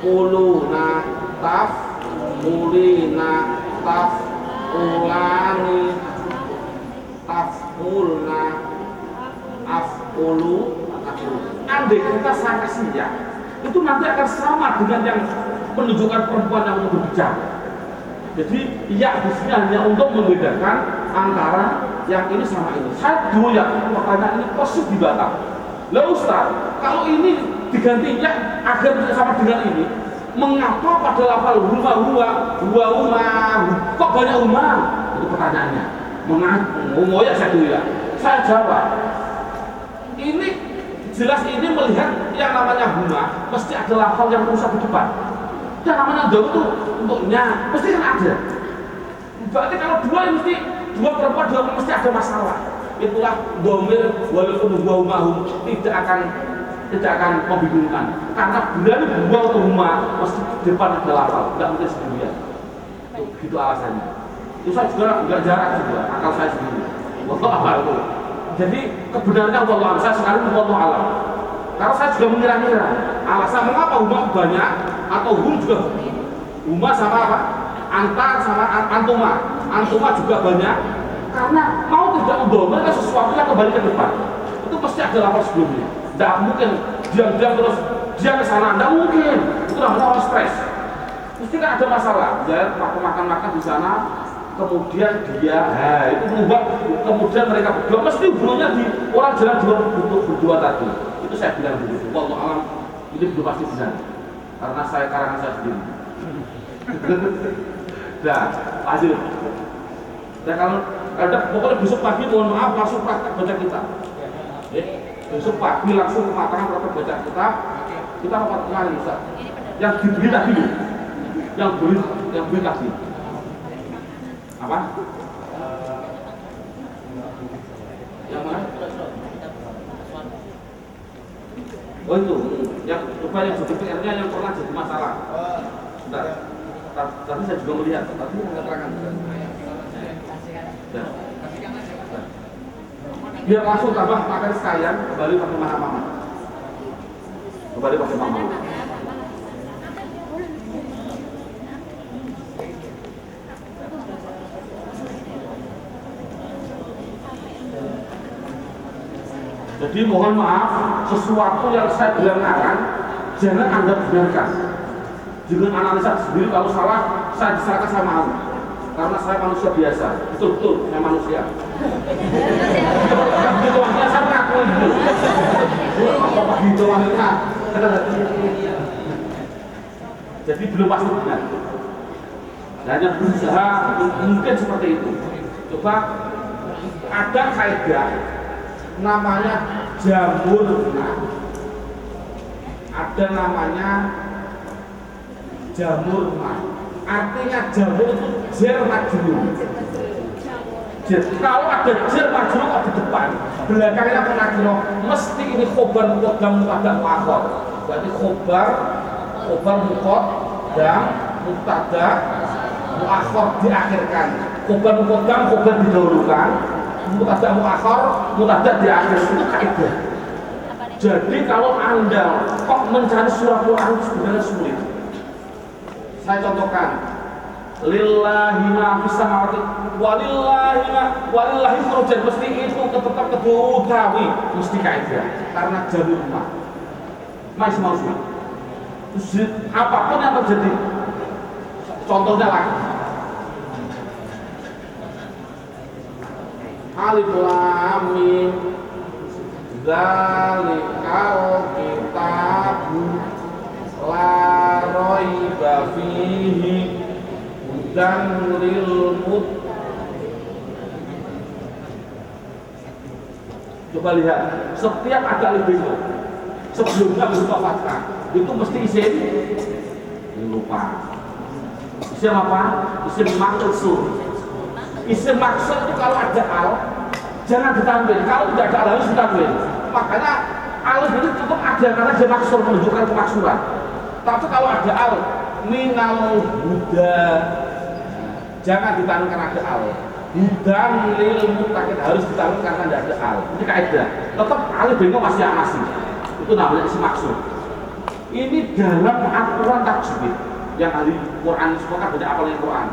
uluna taf, ulina taf, ulani taf, ulna afulu. Andai kita sangkasinya, itu nanti akan sama dengan yang menunjukkan perempuan yang berbicara. Jadi ya disini hanya untuk membedakan antara yang ini sama ini. Saya dulu ya pertanyaan ini persis di Batam. Lah Ustaz, kalau ini digantinya agar tidak sama dengan ini, mengapa pada lafal rumah kok banyak rumah? Itu pertanyaannya. Mengapa ya saya dulu ya? Saya jawab. Ini jelas ini melihat yang namanya bunga mesti ada lafal yang rusak di depan. Yang namanya dom itu untuknya mesti kan ada. Berarti kalau mesti dua perempuan mesti ada masalah. Itulah domir walaupun mahum tidak akan membingungkan. Karena bila dua rumah mesti di depan ada lafal, tidak mungkin sendirian. Itu alasannya. Itu saya juga nggak jarak juga akal saya sendiri. Wallahu a'lam. Jadi kebenarannya wallahu a'lam. Saya sekarang wallahu a'lam. Karena saya juga mengira-ngira alasan mengapa huma banyak atau hum juga huma sama apa? Antar sama antuma juga banyak karena mau tidak membawa sesuatu yang kembali ke depan itu pasti ada lapor sebelumnya. Tidak mungkin diam-diam terus dia ke sana, tidak mungkin. Itu namanya orang stres. Mesti kan ada masalah. Dia makan di sana, kemudian dia itu membuat kemudian mereka berdua mesti hubungannya di orang jalan berdua tadi. Itu saya bilang begitu. Wallahu a'lam, ini belum pasti benar karena karangan saya sendiri. Nah, lanjut. Dan kalau ada pokoknya besok pagi mohon maaf langsung praktek baca kita. Besok pagi langsung ke makanan praktek baca kita rapat kemarin Ustaz. Yang dibeli tadi, yang beli tadi. Apa? Yang mana? Oh itu, yang jadi PR-nya yang pernah jadi masalah. Bentar, tadi saya juga melihat, tapi nggak terangkan. Biar langsung tambah makan sekalian, kembali pakai mama. Kembali pakai mama. Jadi mohon maaf, sesuatu yang saya bilangkan jangan Anda benarkan. Dengan analisa sendiri kalau salah, saya disalahkan saya mau. Karena saya manusia biasa, betul-betul saya manusia. Begitu akhirnya saya mengaku itu. Apa begitu akhirnya? Jadi belum pasti benar. Hanya berusaha mungkin seperti itu. Coba ada kaidah namanya jamur nah. Ada namanya jamur nah. Artinya jamur itu jer majrur. Kalau ada jer majrur di depan, belakangnya penakiro mesti ini khobar muqaddam muqaddam muakhar. Berarti khobar muqaddam mubtada muakhar diakhirkan. Khobar muqaddam khobar didahulukan. Mubtada muakhar, mubtada di akhir itu kaidah. Jadi kalau Anda kok mencari surah Quran itu sebenarnya sulit. Saya contohkan. Lillahi ma fis samawati walillahi furujan mesti itu tetap kedua utawi mesti kaidah karena jadi rumah. Mas mau apapun yang terjadi. Contohnya lagi. Alif lam mim zalikal kitabu la raiba fihi hudan lil Coba lihat, setiap ada alif itu sebelumnya berupa fathah itu mesti isim lupa. Isim apa? Isim maksud. Isim maksud itu kalau ada al jangan ditampil, kalau tidak ada al harus ditampil. Makanya alif itu cukup ada karena dia maksud menunjukkan kemaksuran. Tapi kalau ada al minal huda. Jangan ditanam karena ada al. Hudan lil muttaqin, harus ditanam karena tidak ada al. Ini kaidah. Tetap alif bengkok masih masih. Itu namanya isi maksud. Ini dalam aturan tajwid yang ahli Quran semua kan banyak apalnya Quran.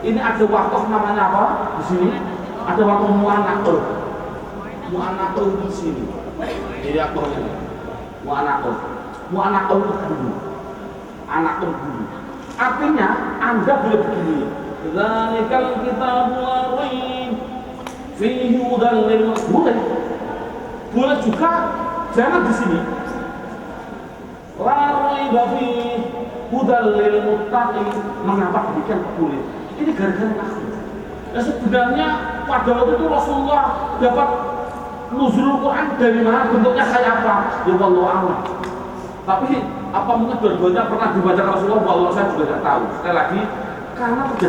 Ini ada waktu namanya apa di sini? Ada waktu mu'anaqul. Mu'anaqul di sini. Jadi aktornya. Mu'anaqul. Mu'anaqul itu dulu. Anaqul dulu. Artinya Anda boleh begini. Dzalikal kitabu la raib fihi hudan lil muttaqin. Boleh juga jangan di sini. La raiba fihi hudan lil muttaqin. Mengapa demikian boleh? Ini gara-gara takdir. Ya sebenarnya pada waktu itu Rasulullah dapat nuzulul Quran dari mana, bentuknya kayak apa? Ya wallahu a'lam. Tapi apa mungkin dua-duanya pernah dibaca Rasulullah? Wallahu saya juga tidak tahu. Sekali lagi karena